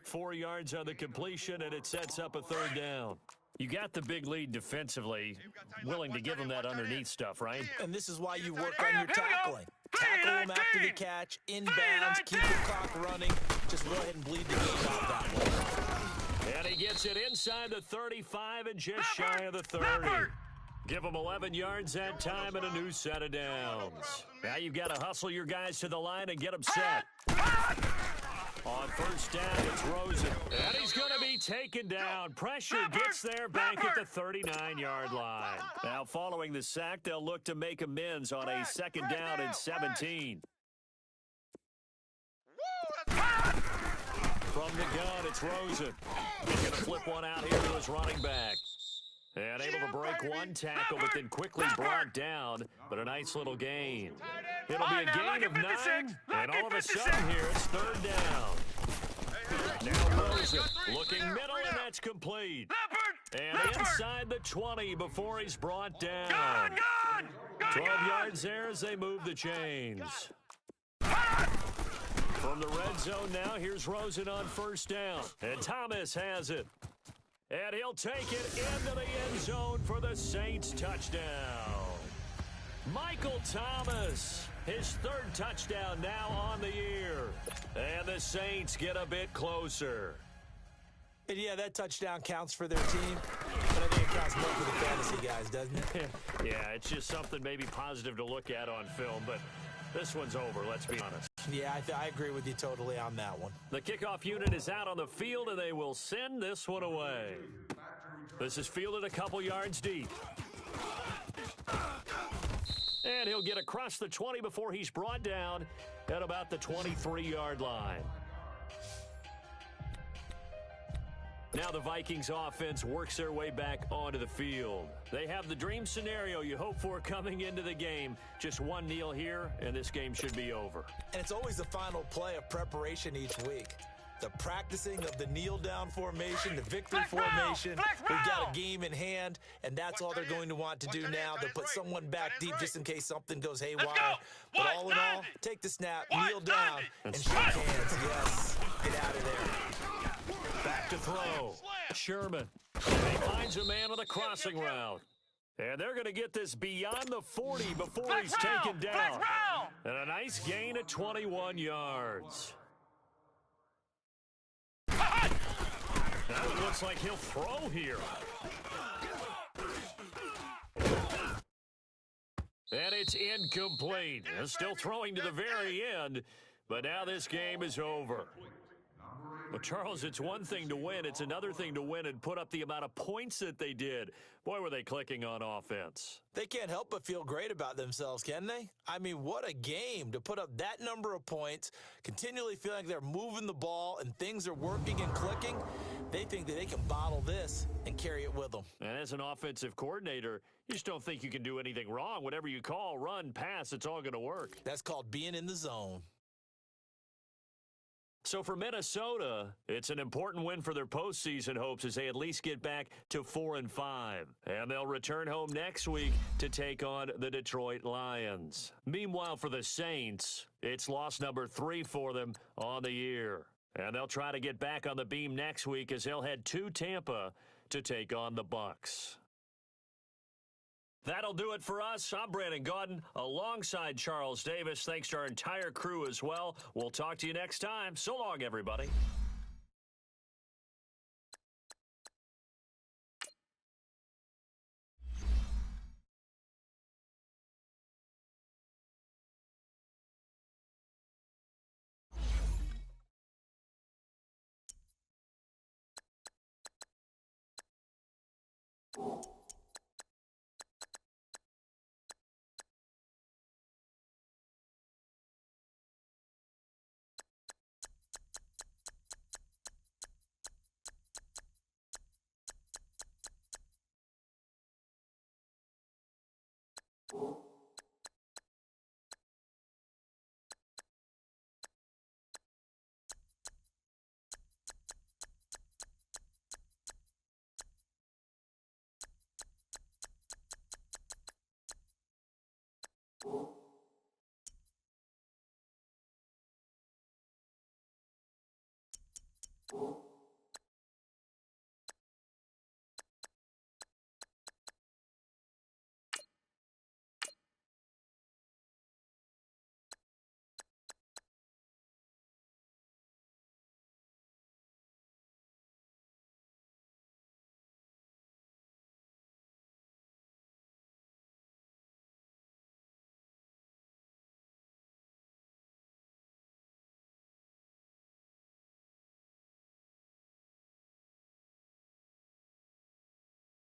S1: 4 yards on the completion, and it sets up a 3rd down. You got the big lead defensively, willing to give him that underneath stuff, right?
S2: And this is why you work on your tackling. Tackle them after the catch, inbounds, keep the clock running. Just go ahead and bleed the game out that way.
S1: And he gets it inside the 35 and just shy of the 30. Give them 11 yards that time and a new set of downs. Now you've got to hustle your guys to the line and get them set. On 1st down, it's Rosen. And he's going to be taken down. Pressure gets there back at the 39-yard line. Now following the sack, they'll look to make amends on a 2nd down and 17. From the gun, it's Rosen. He's going to flip one out here to his running back. And able to break one tackle, but then quickly brought down. But a nice little gain. It'll be a gain of 9, and all of a sudden here, it's 3rd down. Now Rosen looking middle, and that's complete. And inside the 20 before he's brought down. 12 yards there as they move the chains. From the red zone now, here's Rosen on 1st down. And Thomas has it. And he'll take it into the end zone for the Saints touchdown. Michael Thomas, his 3rd touchdown now on the year. And the Saints get a bit closer.
S2: And yeah, that touchdown counts for their team, but I think it counts more for the fantasy guys, doesn't it?
S1: Yeah, it's just something maybe positive to look at on film, but this one's over, let's be honest.
S2: Yeah, I agree with you totally on that one.
S1: The kickoff unit is out on the field, and they will send this one away. This is fielded a couple yards deep. And he'll get across the 20 before he's brought down at about the 23-yard line. Now the Vikings offense works their way back onto the field. They have the dream scenario you hope for coming into the game. Just one kneel here, and this game should be over.
S2: And it's always the final play of preparation each week. The practicing of the kneel-down formation, the victory formation. We've got a game in hand, and that's all they're going to want to do now. They'll put someone back deep just in case something goes haywire. But all in all, take the snap, kneel down, and shake hands. Yes, get out of there.
S1: Back to throw. Sherman. And he finds a man on the crossing route. And they're going to get this beyond the 40 before he's taken down. And a nice gain at 21 yards. Now it looks like he'll throw here. And it's incomplete. Still throwing to the very end, but now this game is over. Well, Charles, it's one thing to win. It's another thing to win and put up the amount of points that they did. Boy, were they clicking on offense.
S2: They can't help but feel great about themselves, can they? I mean, what a game to put up that number of points, continually feeling like they're moving the ball and things are working and clicking. They think that they can bottle this and carry it with them.
S1: And as an offensive coordinator, you just don't think you can do anything wrong. Whatever you call, run, pass, it's all going to work.
S2: That's called being in the zone.
S1: So for Minnesota, it's an important win for their postseason hopes as they at least get back to 4-5. And they'll return home next week to take on the Detroit Lions. Meanwhile, for the Saints, it's loss number 3 for them on the year. And they'll try to get back on the beam next week as they'll head to Tampa to take on the Bucs. That'll do it for us. I'm Brandon Gaudin alongside Charles Davis. Thanks to our entire crew as well. We'll talk to you next time. So long, everybody.